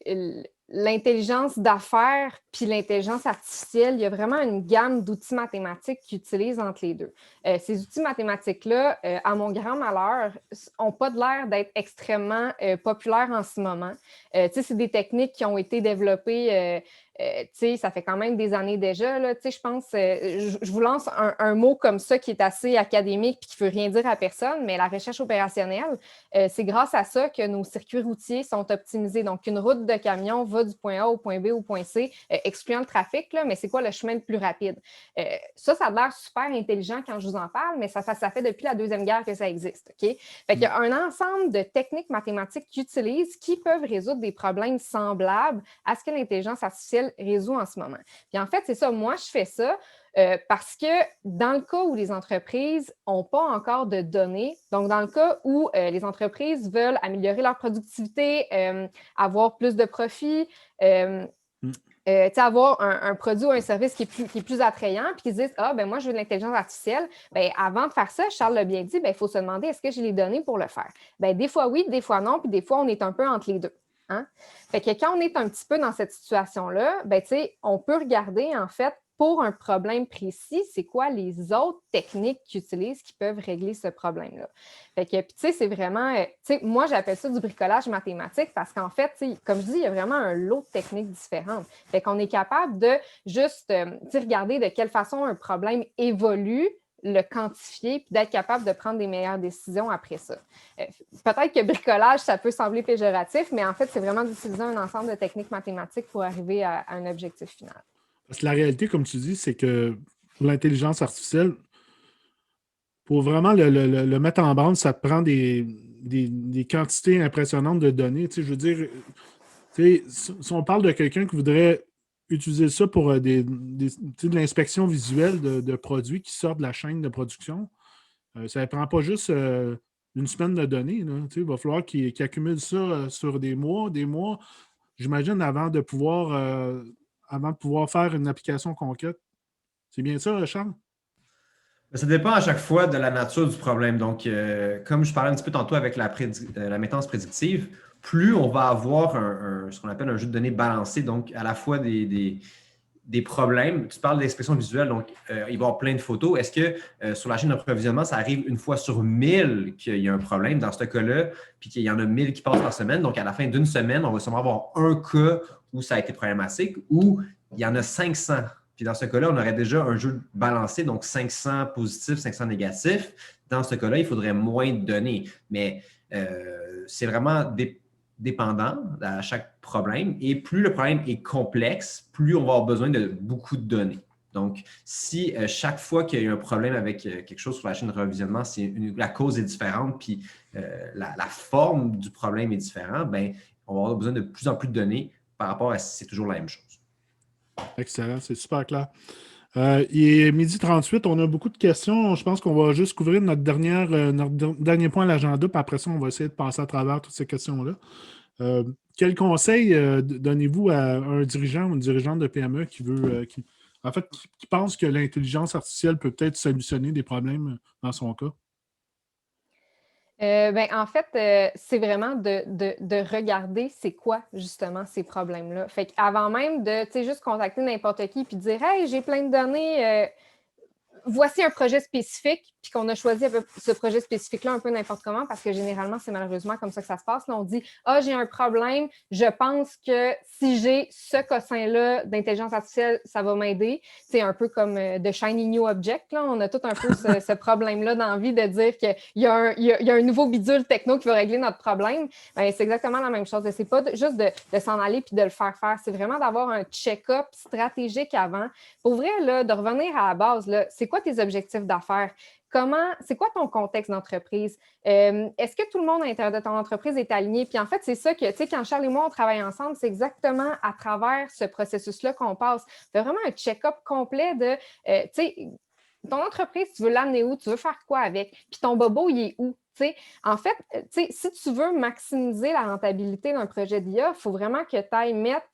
l'intelligence d'affaires puis l'intelligence artificielle, il y a vraiment une gamme d'outils mathématiques qu'ils utilisent entre les deux. Ces outils mathématiques-là, à mon grand malheur, n'ont pas de l'air d'être extrêmement populaires en ce moment. Tu sais, c'est des techniques qui ont été développées Ça fait quand même des années déjà. Là, je pense, je vous lance un mot comme ça qui est assez académique et qui ne veut rien dire à personne, mais la recherche opérationnelle, c'est grâce à ça que nos circuits routiers sont optimisés. Donc, une route de camion va du point A au point B au point C, excluant le trafic, là, mais c'est quoi le chemin le plus rapide? Ça a l'air super intelligent quand je vous en parle, mais ça fait depuis la Deuxième Guerre que ça existe. OK? Fait qu'il y a un ensemble de techniques mathématiques qu'ils utilisent qui peuvent résoudre des problèmes semblables à ce que l'intelligence artificielle résout en ce moment. Puis en fait, c'est ça, moi, je fais ça parce que dans le cas où les entreprises n'ont pas encore de données, donc dans le cas où les entreprises veulent améliorer leur productivité, avoir plus de profits, avoir un produit ou un service qui est plus attrayant, puis qu'ils disent « moi, je veux de l'intelligence artificielle. » Avant de faire ça, Charles l'a bien dit, il faut se demander est-ce que j'ai les données pour le faire? Des fois oui, des fois non, puis des fois, on est un peu entre les deux. Hein? Fait que quand on est un petit peu dans cette situation-là, on peut regarder, en fait, pour un problème précis, c'est quoi les autres techniques qu'ils utilisent qui peuvent régler ce problème-là. Fait que, c'est vraiment, moi, j'appelle ça du bricolage mathématique parce qu'en fait, comme je dis, il y a vraiment un lot de techniques différentes. Fait qu'on est capable de juste, regarder de quelle façon un problème évolue, le quantifier, puis d'être capable de prendre des meilleures décisions après ça. Peut-être que bricolage, ça peut sembler péjoratif, mais en fait, c'est vraiment d'utiliser un ensemble de techniques mathématiques pour arriver à un objectif final. Parce que la réalité, comme tu dis, c'est que pour l'intelligence artificielle, pour vraiment le mettre en bande, ça te prend des quantités impressionnantes de données. Je veux dire, si on parle de quelqu'un qui voudrait utiliser ça pour de l'inspection visuelle de produits qui sortent de la chaîne de production, ça ne prend pas juste une semaine de données. Là. Il va falloir qu'il accumule ça sur des mois, j'imagine, avant de pouvoir faire une application concrète. C'est bien ça, Charles? Ça dépend à chaque fois de la nature du problème. Donc, comme je parlais un petit peu tantôt avec la maintenance prédictive, plus on va avoir ce qu'on appelle un jeu de données balancé, donc à la fois des problèmes. Tu parles d'expression visuelle, donc il va y avoir plein de photos. Est-ce que sur la chaîne d'approvisionnement, ça arrive une fois sur 1000 qu'il y a un problème dans ce cas-là, puis qu'il y en a 1000 qui passent par semaine? Donc, à la fin d'une semaine, on va sûrement avoir un cas où ça a été problématique, ou il y en a 500. Puis dans ce cas-là, on aurait déjà un jeu balancé, donc 500 positifs, 500 négatifs. Dans ce cas-là, il faudrait moins de données. Mais c'est vraiment dépendant à chaque problème. Et plus le problème est complexe, plus on va avoir besoin de beaucoup de données. Donc, si chaque fois qu'il y a un problème avec quelque chose sur la chaîne de revisionnement, la cause est différente, puis la forme du problème est différente, on va avoir besoin de plus en plus de données par rapport à si c'est toujours la même chose. Excellent, c'est super clair. Il est 12h38, on a beaucoup de questions. Je pense qu'on va juste couvrir notre dernier point à l'agenda, puis après ça, on va essayer de passer à travers toutes ces questions-là. Quel conseil donnez-vous à un dirigeant ou une dirigeante de PME qui pense que l'intelligence artificielle peut peut-être solutionner des problèmes dans son cas? En fait, c'est vraiment de regarder c'est quoi justement ces problèmes-là. Fait qu'avant même de juste contacter n'importe qui puis dire Hey, j'ai plein de données, voici un projet spécifique, puis qu'on a choisi ce projet spécifique-là un peu n'importe comment, parce que généralement, c'est malheureusement comme ça que ça se passe. Là, on dit « Ah, j'ai un problème, je pense que si j'ai ce cossin-là d'intelligence artificielle, ça va m'aider. » C'est un peu comme de Shiny New Object. Là. On a tout un peu ce problème-là d'envie de dire qu'il y a un nouveau bidule techno qui va régler notre problème. C'est exactement la même chose. C'est pas juste de s'en aller puis de le faire. C'est vraiment d'avoir un check-up stratégique avant. Pour vrai, là, de revenir à la base, là, c'est quoi tes objectifs d'affaires? C'est quoi ton contexte d'entreprise? Est-ce que tout le monde à l'intérieur de ton entreprise est aligné? Puis en fait, c'est ça que, quand Charles et moi, on travaille ensemble, c'est exactement à travers ce processus-là qu'on passe. C'est vraiment un check-up complet de, ton entreprise, tu veux l'amener où? Tu veux faire quoi avec? Puis ton bobo, il est où? En fait, si tu veux maximiser la rentabilité d'un projet d'IA, il faut vraiment que tu ailles mettre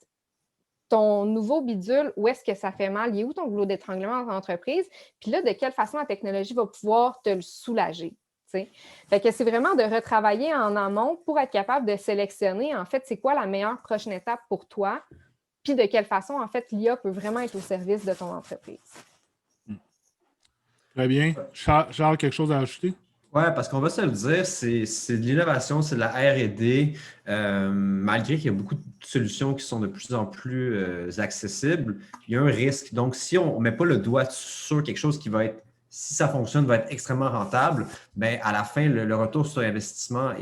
ton nouveau bidule, où est-ce que ça fait mal? Il est où ton goulot d'étranglement dans ton entreprise? Puis là, de quelle façon la technologie va pouvoir te le soulager? T'sais? Fait que c'est vraiment de retravailler en amont pour être capable de sélectionner, en fait, c'est quoi la meilleure prochaine étape pour toi? Puis de quelle façon, en fait, l'IA peut vraiment être au service de ton entreprise. Très bien. Charles, quelque chose à ajouter? Oui, parce qu'on va se le dire, c'est de l'innovation, c'est de la R&D, malgré qu'il y a beaucoup de solutions qui sont de plus en plus accessibles, il y a un risque. Donc, si on ne met pas le doigt sur quelque chose qui va être, si ça fonctionne, va être extrêmement rentable, bien, à la fin, le retour sur investissement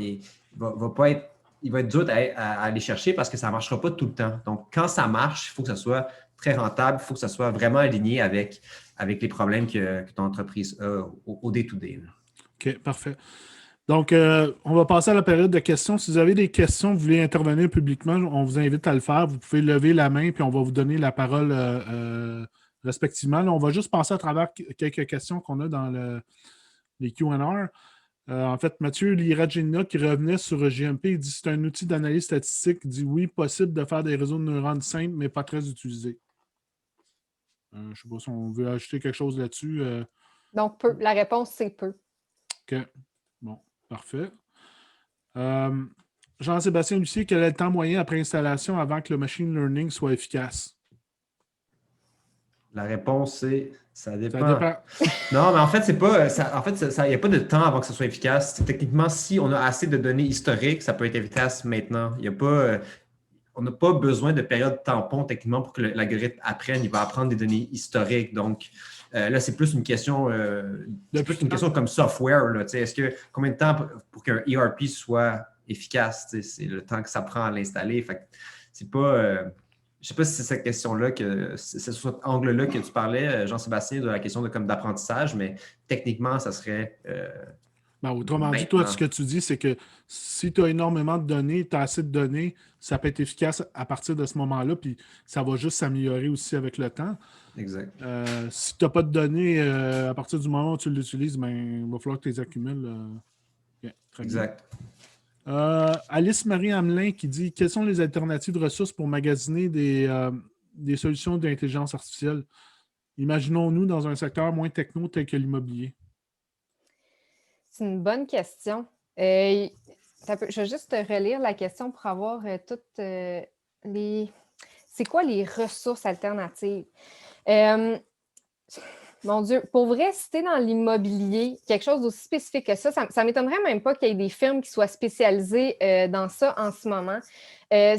va pas être, il va être dur à aller chercher parce que ça ne marchera pas tout le temps. Donc, quand ça marche, il faut que ça soit très rentable, il faut que ça soit vraiment aligné avec les problèmes que ton entreprise a au day-to-day. OK, parfait. Donc, on va passer à la période de questions. Si vous avez des questions, vous voulez intervenir publiquement, on vous invite à le faire. Vous pouvez lever la main, puis on va vous donner la parole respectivement. Là, on va juste passer à travers quelques questions qu'on a dans les Q&A. En fait, Mathieu Liragina, qui revenait sur GMP, il dit que c'est un outil d'analyse statistique. Il dit oui, possible de faire des réseaux de neurones simples, mais pas très utilisés. Je ne sais pas si on veut ajouter quelque chose là-dessus. Donc, peu. La réponse, c'est peu. OK. Bon, parfait. Jean-Sébastien Lucier, quel est le temps moyen après installation avant que le machine learning soit efficace? La réponse, c'est ça dépend. Ça dépend. Non, mais en fait, c'est pas. Il n'y a pas de temps avant que ce soit efficace. Techniquement, si on a assez de données historiques, ça peut être efficace maintenant. Il y a pas, on n'a pas besoin de période tampon techniquement pour que l'algorithme apprenne. Il va apprendre des données historiques. Donc, là, c'est plus une question, comme software. Là, combien de temps pour qu'un ERP soit efficace? C'est le temps que ça prend à l'installer. C'est pas. Je ne sais pas si c'est cette question-là, c'est cet angle-là que tu parlais, Jean-Sébastien, de la question d'apprentissage, mais techniquement, ça serait. Autrement dit, toi, ce que tu dis, c'est que si tu as énormément de données, tu as assez de données, ça peut être efficace à partir de ce moment-là, puis ça va juste s'améliorer aussi avec le temps. Exact. Si tu n'as pas de données, à partir du moment où tu l'utilises, il va falloir que tu les accumules. Très exact. Bien. Alice-Marie Hamelin qui dit quelles sont les alternatives de ressources pour magasiner des solutions d'intelligence artificielle? Imaginons-nous dans un secteur moins techno tel que l'immobilier. C'est une bonne question. Je vais juste relire la question pour avoir toutes les... C'est quoi les ressources alternatives? Mon Dieu, pour vrai, si tu es dans l'immobilier, quelque chose d'aussi spécifique que ça ne m'étonnerait même pas qu'il y ait des firmes qui soient spécialisées dans ça en ce moment.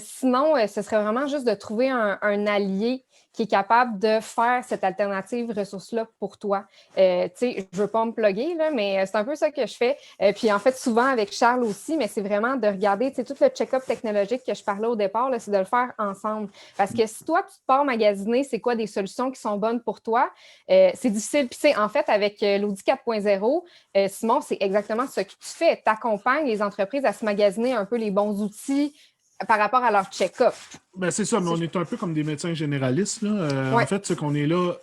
Sinon, ce serait vraiment juste de trouver un allié qui est capable de faire cette alternative ressource-là pour toi. Je ne veux pas me plugger, là, mais c'est un peu ça que je fais. Puis en fait, souvent avec Charles aussi, mais c'est vraiment de regarder tout le check-up technologique que je parlais au départ, là, c'est de le faire ensemble. Parce que si toi, tu te pars magasiner, c'est quoi des solutions qui sont bonnes pour toi, c'est difficile. Puis en fait, avec l'Audi 4.0, Simon, c'est exactement ce que tu fais. Tu accompagnes les entreprises à se magasiner un peu les bons outils par rapport à leur check-up. C'est ça, mais on est un peu comme des médecins généralistes. Là. En fait, c'est qu'on est là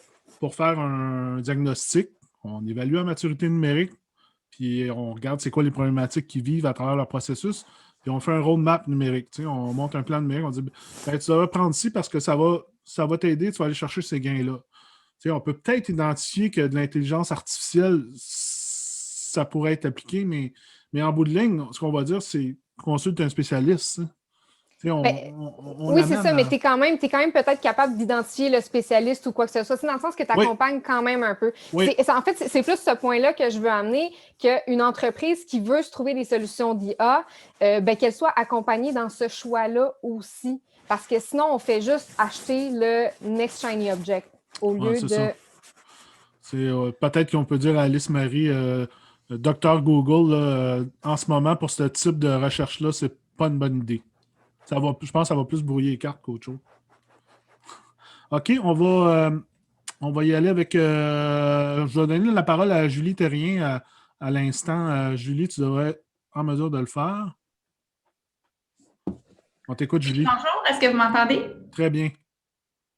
pour faire un diagnostic. On évalue la maturité numérique, puis on regarde c'est quoi les problématiques qu'ils vivent à travers leur processus, puis on fait un roadmap numérique. On monte un plan numérique, on dit tu vas prendre ci parce que ça va t'aider, tu vas aller chercher ces gains-là. On peut peut-être identifier que de l'intelligence artificielle, ça pourrait être appliqué, mais en bout de ligne, ce qu'on va dire, c'est consulte un spécialiste. Oui, c'est ça, mais tu es quand même peut-être capable d'identifier le spécialiste ou quoi que ce soit. C'est dans le sens que tu accompagnes quand même un peu. Oui. En fait, c'est plus ce point-là que je veux amener, qu'une entreprise qui veut se trouver des solutions d'IA, qu'elle soit accompagnée dans ce choix-là aussi. Parce que sinon, on fait juste acheter le next shiny object au lieu de... Ça. C'est peut-être qu'on peut dire à Alice-Marie, Docteur Google, là, en ce moment, pour ce type de recherche-là, c'est pas une bonne idée. Je pense que ça va plus brouiller les cartes qu'autre chose. OK, on va y aller avec... je vais donner la parole à Julie Terrien à l'instant. Julie, tu devrais être en mesure de le faire. On t'écoute, Julie. Bonjour, est-ce que vous m'entendez? Très bien.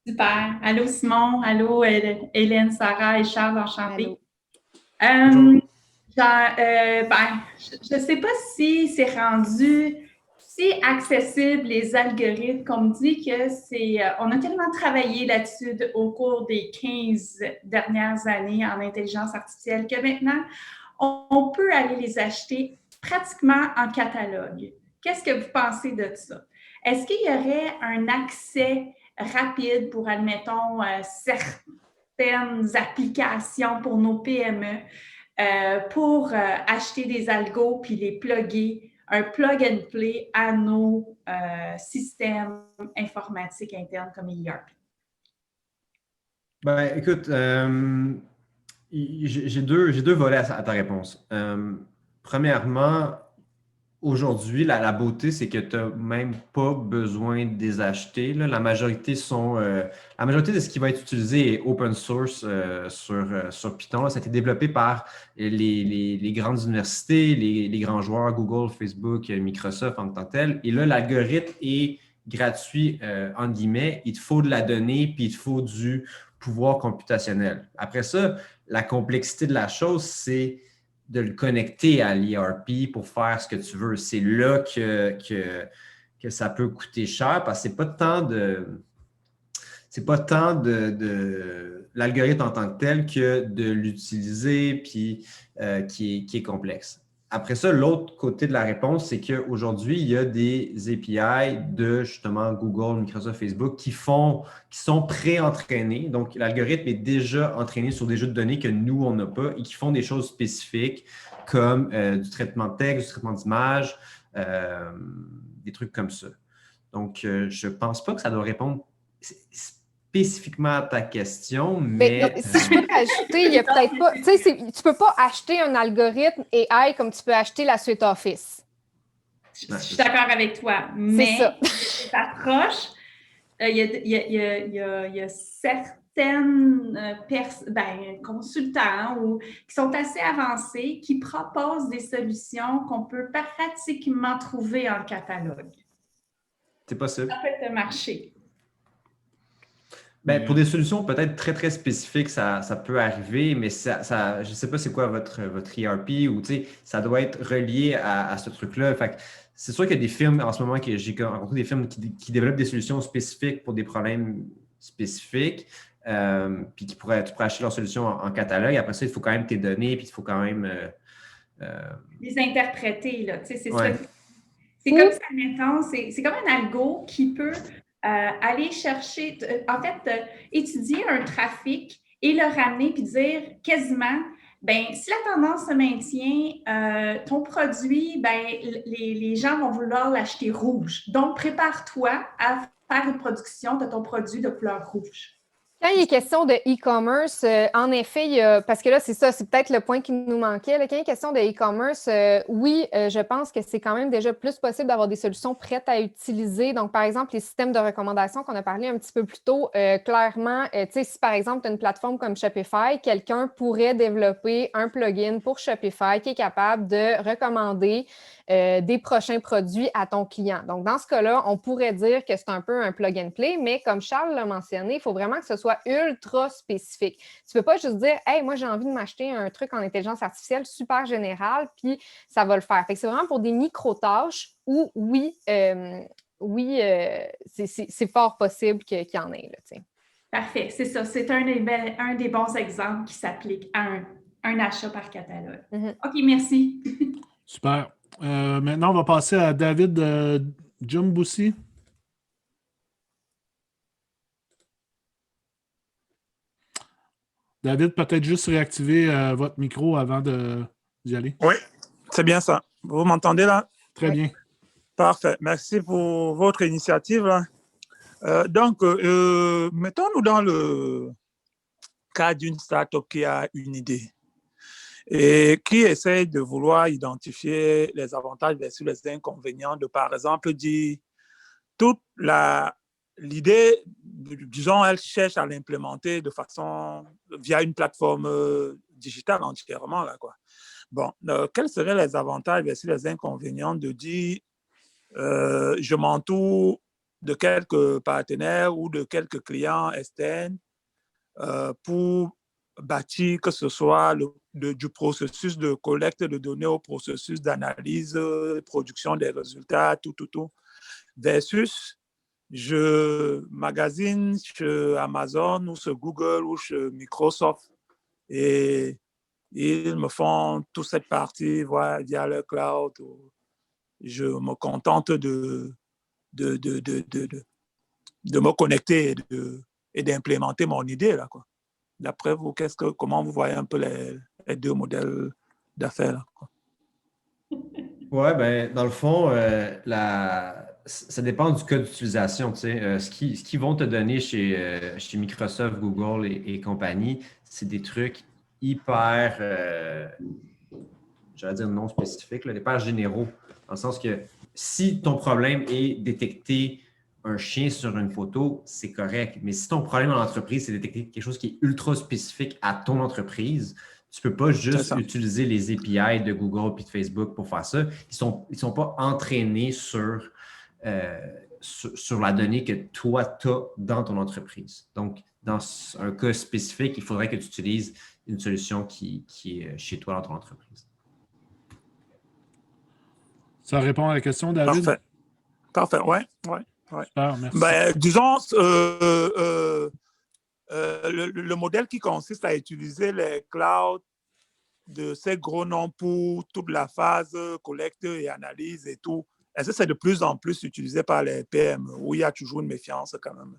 Super. Allô, Simon. Allô, Hélène, Sarah et Charles, enchantés. Bonjour. Je ne sais pas si c'est rendu si accessible, les algorithmes, qu'on me dit que c'est... on a tellement travaillé là-dessus au cours des 15 dernières années en intelligence artificielle que maintenant, on peut aller les acheter pratiquement en catalogue. Qu'est-ce que vous pensez de ça? Est-ce qu'il y aurait un accès rapide pour, admettons, certaines applications pour nos PME pour acheter des algos puis les plugger, un plug and play à nos systèmes informatiques internes comme ERP? Ben, écoute, j'ai deux volets à ta réponse. Premièrement, aujourd'hui, la beauté, c'est que tu n'as même pas besoin de les acheter, là. La majorité de ce qui va être utilisé est open source sur Python, là. Ça a été développé par les grandes universités, les grands joueurs, Google, Facebook, Microsoft en tant que tel. Et là, l'algorithme est gratuit, entre guillemets. Il te faut de la donnée, puis il te faut du pouvoir computationnel. Après ça, la complexité de la chose, c'est de le connecter à l'ERP pour faire ce que tu veux. C'est là que ça peut coûter cher parce que c'est pas tant de l'algorithme en tant que tel que de l'utiliser puis qui est complexe. Après ça, l'autre côté de la réponse, c'est qu'aujourd'hui, il y a des API de justement Google, Microsoft, Facebook qui sont pré-entraînés. Donc, l'algorithme est déjà entraîné sur des jeux de données que nous, on n'a pas et qui font des choses spécifiques comme du traitement de texte, du traitement d'image, des trucs comme ça. Donc, je ne pense pas que ça doit répondre spécifiquement à ta question, mais... si je peux t'ajouter, il n'y a peut-être pas... Tu sais, tu ne peux pas acheter un algorithme AI comme tu peux acheter la suite Office. Je suis d'accord avec toi, mais cette approche, il y a certaines consultants qui sont assez avancés, qui proposent des solutions qu'on peut pratiquement trouver en catalogue. C'est possible. Ça peut marcher. Ben, pour des solutions peut-être très, très spécifiques, ça peut arriver, mais je ne sais pas c'est quoi votre ERP ou ça doit être relié à ce truc-là. Fait que c'est sûr qu'il y a des firmes en ce moment que j'ai rencontré des firmes qui développent des solutions spécifiques pour des problèmes spécifiques, puis tu pourrais acheter leur solution en catalogue. Après ça, il faut quand même tes données, puis il faut quand même les interpréter, là. C'est ouais. C'est comme ça, mettons, c'est comme un algo qui peut aller chercher, étudier un trafic et le ramener puis dire quasiment, ben si la tendance se maintient, ton produit, ben les gens vont vouloir l'acheter rouge. Donc, prépare-toi à faire une production de ton produit de couleur rouge. Quand il est question de e-commerce, en effet, parce que là, c'est ça, c'est peut-être le point qui nous manquait. Là, quand il est question de e-commerce, oui, je pense que c'est quand même déjà plus possible d'avoir des solutions prêtes à utiliser. Donc, par exemple, les systèmes de recommandation qu'on a parlé un petit peu plus tôt, clairement, tu sais, si par exemple, tu as une plateforme comme Shopify, quelqu'un pourrait développer un plugin pour Shopify qui est capable de recommander des prochains produits à ton client. Donc, dans ce cas-là, on pourrait dire que c'est un peu un plug and play, mais comme Charles l'a mentionné, il faut vraiment que ce soit ultra spécifique. Tu ne peux pas juste dire « Hey, moi, j'ai envie de m'acheter un truc en intelligence artificielle super général, puis ça va le faire. » Fait que c'est vraiment pour des micro-tâches où, c'est fort possible qu'il y en ait. Là, t'sais. Parfait, c'est ça. C'est un des bons exemples qui s'applique à un achat par catalogue. Mm-hmm. OK, merci. Super. Maintenant, on va passer à David Djumboussi. David, peut-être juste réactiver votre micro avant d'y aller. Oui, c'est bien ça. Vous m'entendez là? Très bien. Parfait. Merci pour votre initiative. Donc, mettons-nous dans le cas d'une start-up qui a une idée et qui essaie de vouloir identifier les avantages versus les inconvénients de, par exemple, dire toute l'idée, disons, elle cherche à l'implémenter de façon via une plateforme digitale entièrement, là, quoi. Bon, quels seraient les avantages versus les inconvénients de dire je m'entoure de quelques partenaires ou de quelques clients externes pour bâtir que ce soit du processus de collecte de données au processus d'analyse, production des résultats, tout, versus je magasine chez Amazon ou chez Google ou chez Microsoft et ils me font toute cette partie via le cloud. Je me contente de me connecter et d'implémenter mon idée, là, quoi. D'après vous, comment vous voyez un peu les les deux modèles d'affaires. Oui, ben, dans le fond, ça dépend du cas d'utilisation. Tu sais. Ce qu'ils vont te donner chez Microsoft, Google et compagnie, c'est des trucs hyper, j'allais dire non spécifiques, là, hyper généraux. Dans le sens que si ton problème est détecter un chien sur une photo, c'est correct. Mais si ton problème en entreprise, c'est détecter quelque chose qui est ultra spécifique à ton entreprise, tu ne peux pas juste utiliser les API de Google et de Facebook pour faire ça. Ils sont pas entraînés sur la donnée que toi, tu as dans ton entreprise. Donc, dans un cas spécifique, il faudrait que tu utilises une solution qui est chez toi dans ton entreprise. Ça répond à la question, David? Parfait. Ouais. Super, merci. Ben, disons, le modèle qui consiste à utiliser les clouds de ces gros noms pour toute la phase collecte et analyse et tout, est-ce que c'est de plus en plus utilisé par les PM où il y a toujours une méfiance quand même?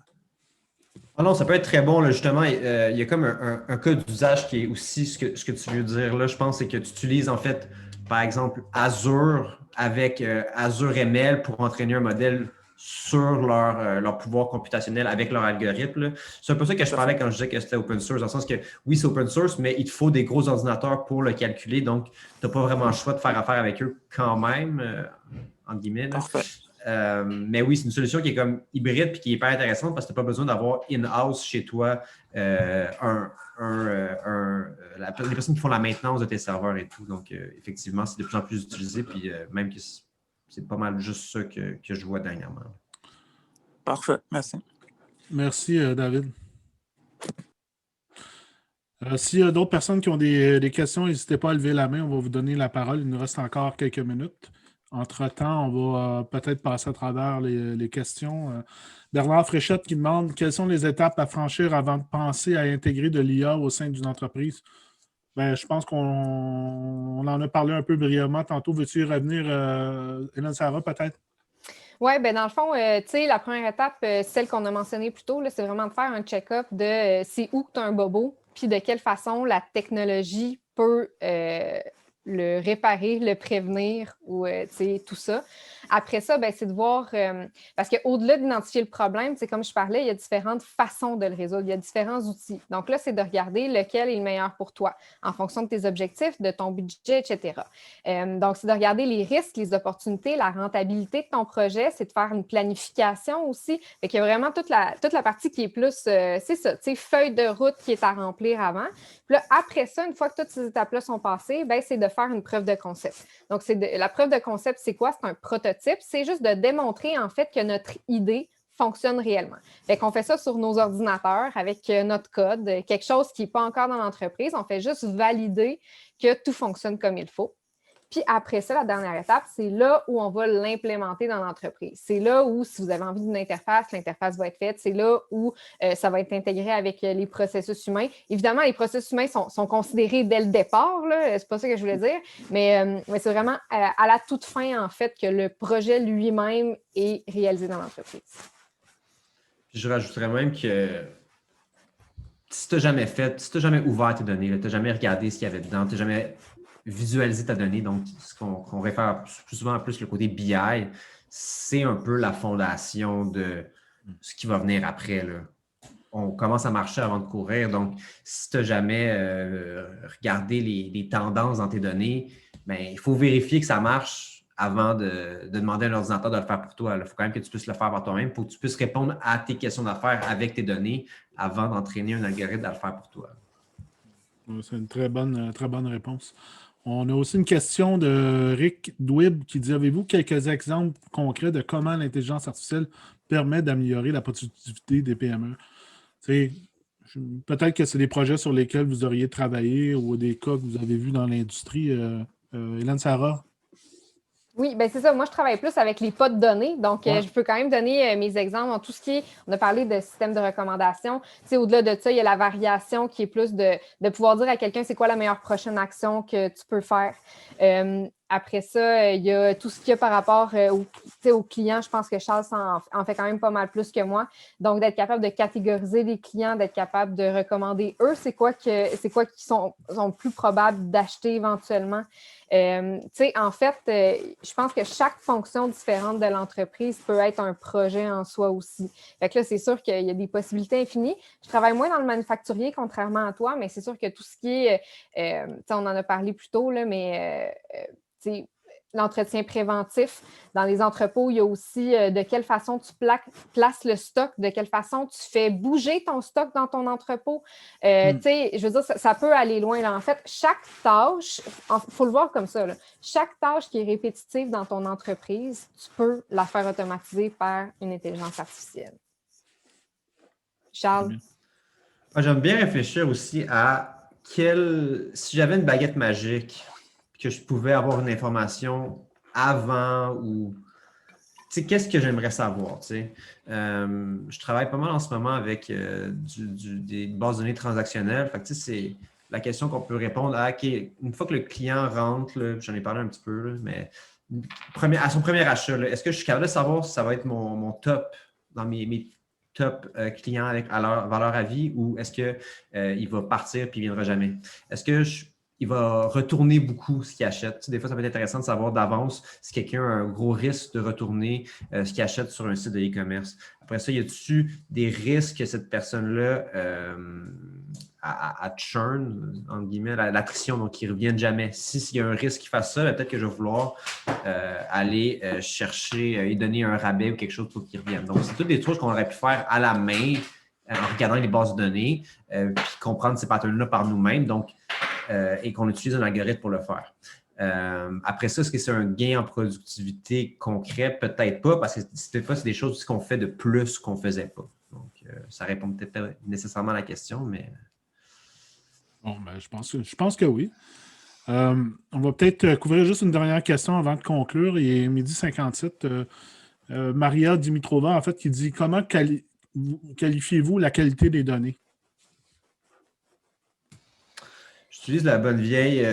Ah non, ça peut être très bon. Là, justement, il y a comme un cas d'usage qui est aussi ce que tu veux dire là, je pense, c'est que tu utilises en fait, par exemple, Azure avec Azure ML pour entraîner un modèle sur leur pouvoir computationnel avec leur algorithme. Là. C'est un peu ça que je parlais quand je disais que c'était open source, dans le sens que oui, c'est open source, mais il te faut des gros ordinateurs pour le calculer, donc tu n'as pas vraiment le choix de faire affaire avec eux quand même, entre guillemets. Là. Parfait. Mais oui, c'est une solution qui est comme hybride et qui est hyper intéressante parce que tu n'as pas besoin d'avoir in-house chez toi les personnes qui font la maintenance de tes serveurs et tout. Donc, effectivement, c'est de plus en plus utilisé. Puis même que c'est pas mal juste ça que je vois dernièrement. Parfait. Merci. Merci, David. S'il y a d'autres personnes qui ont des questions, n'hésitez pas à lever la main. On va vous donner la parole. Il nous reste encore quelques minutes. Entre-temps, on va peut-être passer à travers les questions. Bernard Fréchette qui demande quelles sont les étapes à franchir avant de penser à intégrer de l'IA au sein d'une entreprise. Ben, je pense qu'on en a parlé un peu brièvement tantôt. Veux-tu y revenir, Hélène Sarah, peut-être? Oui, bien dans le fond, tu sais, la première étape, celle qu'on a mentionnée plus tôt, c'est vraiment de faire un check-up de c'est où que tu as un bobo, puis de quelle façon la technologie peut le réparer, le prévenir ou tout ça. Après ça, ben, c'est de voir, parce qu'au-delà d'identifier le problème, comme je parlais, il y a différentes façons de le résoudre, il y a différents outils. Donc là, c'est de regarder lequel est le meilleur pour toi en fonction de tes objectifs, de ton budget, etc. Donc, c'est de regarder les risques, les opportunités, la rentabilité de ton projet, c'est de faire une planification aussi. Fait qu'il y a vraiment toute la partie qui est plus, c'est ça, feuille de route qui est à remplir avant. Puis là, après ça, une fois que toutes ces étapes-là sont passées, ben, c'est de faire une preuve de concept. Donc, la preuve de concept, c'est quoi? C'est un prototype. C'est juste de démontrer, en fait, que notre idée fonctionne réellement. Fait qu'on fait ça sur nos ordinateurs avec notre code, quelque chose qui n'est pas encore dans l'entreprise. On fait juste valider que tout fonctionne comme il faut. Puis après ça, la dernière étape, c'est là où on va l'implémenter dans l'entreprise. C'est là où, si vous avez envie d'une interface, l'interface va être faite. C'est là où ça va être intégré avec les processus humains. Évidemment, les processus humains sont considérés dès le départ, là, c'est pas ça que je voulais dire, mais c'est vraiment à la toute fin, en fait, que le projet lui-même est réalisé dans l'entreprise. Puis je rajouterais même que si tu n'as jamais ouvert tes données, tu n'as jamais regardé ce qu'il y avait dedans, tu n'as jamais visualiser ta donnée, donc ce qu'on réfère plus souvent plus le côté BI, c'est un peu la fondation de ce qui va venir après. Là. On commence à marcher avant de courir, donc si tu n'as jamais regardé les tendances dans tes données, bien, il faut vérifier que ça marche avant de demander à un ordinateur de le faire pour toi. Il faut quand même que tu puisses le faire par toi-même pour que tu puisses répondre à tes questions d'affaires avec tes données avant d'entraîner un algorithme à le faire pour toi. C'est une très bonne réponse. On a aussi une question de Rick Dwib qui dit: avez-vous quelques exemples concrets de comment l'intelligence artificielle permet d'améliorer la productivité des PME? Peut-être que c'est des projets sur lesquels vous auriez travaillé ou des cas que vous avez vus dans l'industrie. Hélène Sarah? Oui, bien c'est ça. Moi, je travaille plus avec les pods de données. Donc, je peux quand même donner mes exemples en tout ce qui est. On a parlé de système de recommandation. Au-delà de ça, il y a la variation qui est plus de pouvoir dire à quelqu'un c'est quoi la meilleure prochaine action que tu peux faire. Après ça, il y a tout ce qu'il y a par rapport aux clients. Je pense que Charles en fait quand même pas mal plus que moi. Donc, d'être capable de catégoriser les clients, d'être capable de recommander eux, c'est quoi qui sont plus probables d'acheter éventuellement. En fait, je pense que chaque fonction différente de l'entreprise peut être un projet en soi aussi. Fait que là, c'est sûr qu'il y a des possibilités infinies. Je travaille moins dans le manufacturier, contrairement à toi, mais c'est sûr que tout ce qui est, on en a parlé plus tôt, là, mais l'entretien préventif dans les entrepôts, il y a aussi de quelle façon tu places le stock, de quelle façon tu fais bouger ton stock dans ton entrepôt. Je veux dire, ça peut aller loin. Là. En fait, chaque tâche, il faut le voir comme ça, là, chaque tâche qui est répétitive dans ton entreprise, tu peux la faire automatiser par une intelligence artificielle. Charles? Moi, j'aime bien réfléchir aussi à si j'avais une baguette magique, que je pouvais avoir une information avant ou qu'est-ce que j'aimerais savoir? Je travaille pas mal en ce moment avec des bases de données transactionnelles. Fait que, c'est la question qu'on peut répondre à une fois que le client rentre, là, j'en ai parlé un petit peu, là, mais à son premier achat, est-ce que je suis capable de savoir si ça va être mon top dans mes top clients à leur valeur à vie ou est-ce qu'il va partir puis il ne viendra jamais? Est-ce que il va retourner beaucoup ce qu'il achète. Des fois, ça peut être intéressant de savoir d'avance si quelqu'un a un gros risque de retourner ce qu'il achète sur un site de e-commerce. Après ça, y a-t-il des risques que cette personne-là à churn, entre guillemets, l'attrition, donc qu'ils ne reviennent jamais? S'il y a un risque qu'il fasse ça, peut-être que je vais vouloir aller chercher et donner un rabais ou quelque chose pour qu'ils reviennent. Donc, c'est toutes des trucs qu'on aurait pu faire à la main en regardant les bases de données puis comprendre ces patterns-là par nous-mêmes. Donc, et qu'on utilise un algorithme pour le faire. Après ça, est-ce que c'est un gain en productivité concret? Peut-être pas, parce que des fois, c'est des choses qu'on fait de plus qu'on ne faisait pas. Donc, ça répond peut-être pas nécessairement à la question, mais... Bon, ben, je pense que oui. On va peut-être couvrir juste une dernière question avant de conclure. Il est 12h57. Maria Dimitrova, en fait, qui dit « Comment qualifiez-vous la qualité des données? » J'utilise la bonne vieille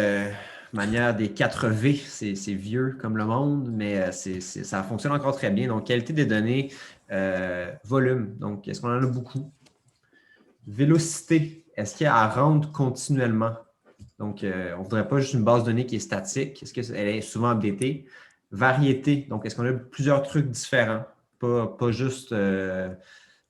manière des 4 V. C'est vieux comme le monde, mais ça fonctionne encore très bien. Donc, qualité des données, volume. Donc, est-ce qu'on en a beaucoup? Vélocité. Est-ce qu'il y a à rendre continuellement? Donc, on ne voudrait pas juste une base de données qui est statique. Est-ce qu'elle est souvent updatée? Variété. Donc, est-ce qu'on a plusieurs trucs différents? Pas juste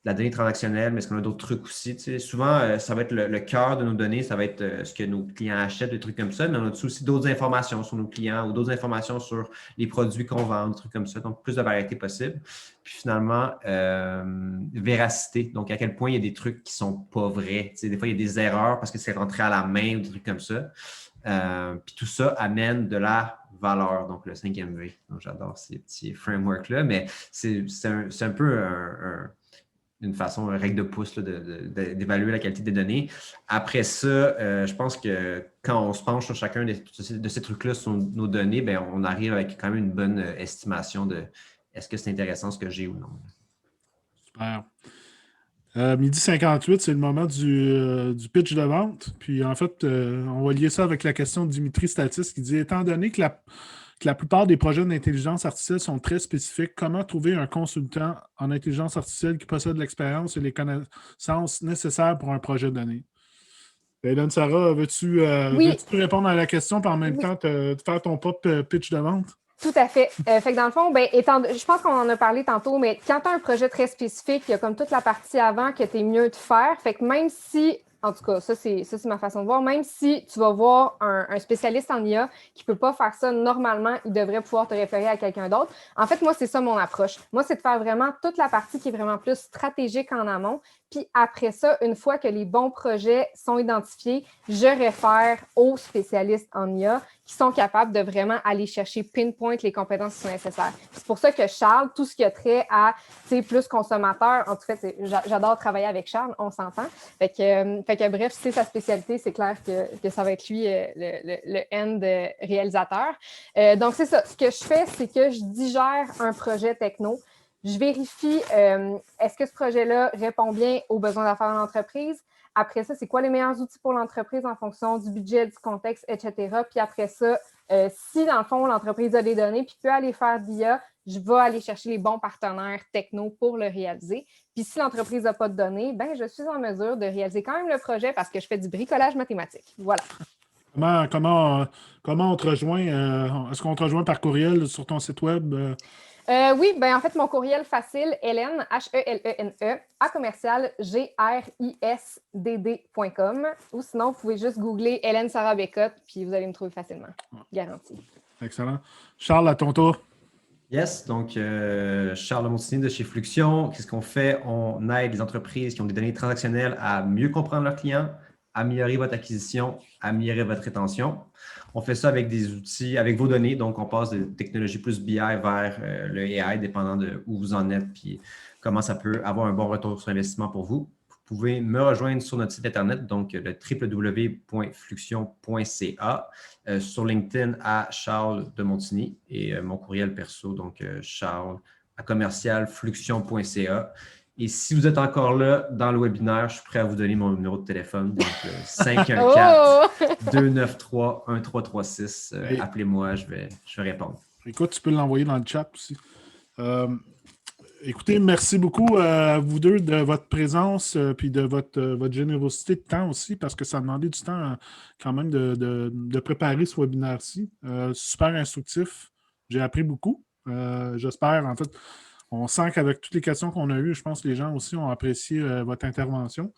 la donnée transactionnelle, mais est-ce qu'on a d'autres trucs aussi? Souvent, ça va être le cœur de nos données, ça va être ce que nos clients achètent, des trucs comme ça, mais on a aussi d'autres informations sur nos clients ou d'autres informations sur les produits qu'on vend, des trucs comme ça. Donc, plus de variété possible. Puis finalement, véracité. Donc, à quel point il y a des trucs qui ne sont pas vrais. Des fois, il y a des erreurs parce que c'est rentré à la main ou des trucs comme ça. Puis tout ça amène de la valeur, donc le 5e V. Donc, j'adore ces petits frameworks-là, mais c'est un peu une façon, une règle de pouce là, d'évaluer la qualité des données. Après ça, je pense que quand on se penche sur chacun de ces trucs-là, sur nos données, bien, on arrive avec quand même une bonne estimation de est-ce que c'est intéressant ce que j'ai ou non. Super. 12h58, c'est le moment du pitch de vente. Puis en fait, on va lier ça avec la question de Dimitri Statis qui dit « Étant donné que la plupart des projets d'intelligence artificielle sont très spécifiques, comment trouver un consultant en intelligence artificielle qui possède l'expérience et les connaissances nécessaires pour un projet donné? » Hélène Sarah, veux-tu répondre à la question et en même temps te faire ton propre pitch de vente? Tout à fait. Fait que dans le fond, je pense qu'on en a parlé tantôt, mais quand tu as un projet très spécifique, il y a comme toute la partie avant que tu es mieux de faire. Fait que même si, en tout cas, ça c'est ma façon de voir, même si tu vas voir un spécialiste en IA qui ne peut pas faire ça normalement, il devrait pouvoir te référer à quelqu'un d'autre. En fait, moi, c'est ça mon approche. Moi, c'est de faire vraiment toute la partie qui est vraiment plus stratégique en amont. Puis après ça, une fois que les bons projets sont identifiés, je réfère aux spécialistes en IA qui sont capables de vraiment aller chercher pinpoint les compétences qui sont nécessaires. C'est pour ça que Charles, tout ce qui a trait à plus consommateur, en tout fait, j'adore travailler avec Charles, on s'entend. Fait que bref, c'est sa spécialité, c'est clair que ça va être lui le end réalisateur. Donc c'est ça, ce que je fais, c'est que je digère un projet techno. Je vérifie est-ce que ce projet-là répond bien aux besoins d'affaires de l'entreprise. Après ça, c'est quoi les meilleurs outils pour l'entreprise en fonction du budget, du contexte, etc. Puis après ça, si dans le fond, l'entreprise a des données puis peut aller faire d'IA, je vais aller chercher les bons partenaires techno pour le réaliser. Puis si l'entreprise n'a pas de données, ben je suis en mesure de réaliser quand même le projet parce que je fais du bricolage mathématique. Voilà. Comment on te rejoint? Est-ce qu'on te rejoint par courriel sur ton site web? Oui, ben en fait, mon courriel facile, Hélène, H-E-L-E-N-E, à commercial, GRISDD.com. Ou sinon, vous pouvez juste googler Hélène Sarah Bécotte, puis vous allez me trouver facilement. Garanti. Excellent. Charles, à ton tour. Yes, donc Charles Montigny de chez Fluxion. Qu'est-ce qu'on fait? On aide les entreprises qui ont des données transactionnelles à mieux comprendre leurs clients, améliorer votre acquisition, améliorer votre rétention. On fait ça avec des outils, avec vos données. Donc, on passe de technologie plus BI vers le AI, dépendant de où vous en êtes puis comment ça peut avoir un bon retour sur investissement pour vous. Vous pouvez me rejoindre sur notre site Internet, donc le www.fluxion.ca, sur LinkedIn à Charles de Montigny et mon courriel perso, donc charles@fluxion.ca. Et si vous êtes encore là dans le webinaire, je suis prêt à vous donner mon numéro de téléphone. Donc, 514-293-1336. Appelez-moi, je vais répondre. Écoute, tu peux l'envoyer dans le chat aussi. Écoutez, merci beaucoup à vous deux de votre présence puis de votre générosité de temps aussi, parce que ça a demandé du temps quand même de préparer ce webinaire-ci. Super instructif. J'ai appris beaucoup. J'espère, en fait, on sent qu'avec toutes les questions qu'on a eues, je pense que les gens aussi ont apprécié votre intervention.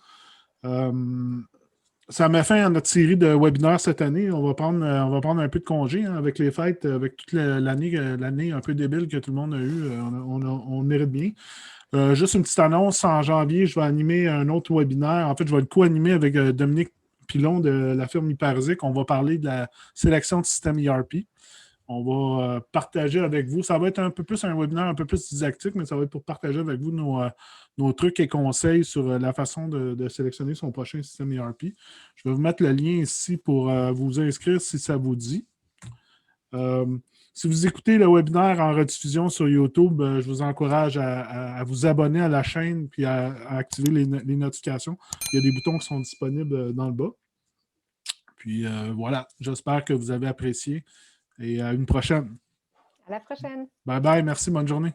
Ça met fin à notre série de webinaires cette année. On va prendre un peu de congé avec les fêtes, avec toute l'année un peu débile que tout le monde a eue. On mérite bien. Juste une petite annonce. En janvier, je vais animer un autre webinaire. En fait, je vais le co-animer avec Dominique Pilon de la firme Hyperzik. On va parler de la sélection de système ERP. On va partager avec vous. Ça va être un peu plus un webinaire un peu plus didactique, mais ça va être pour partager avec vous nos trucs et conseils sur la façon de sélectionner son prochain système ERP. Je vais vous mettre le lien ici pour vous inscrire si ça vous dit. Si vous écoutez le webinaire en rediffusion sur YouTube, je vous encourage à vous abonner à la chaîne et à activer les notifications. Il y a des boutons qui sont disponibles dans le bas. Puis voilà, j'espère que vous avez apprécié. Et à une prochaine. À la prochaine. Bye bye, merci, bonne journée.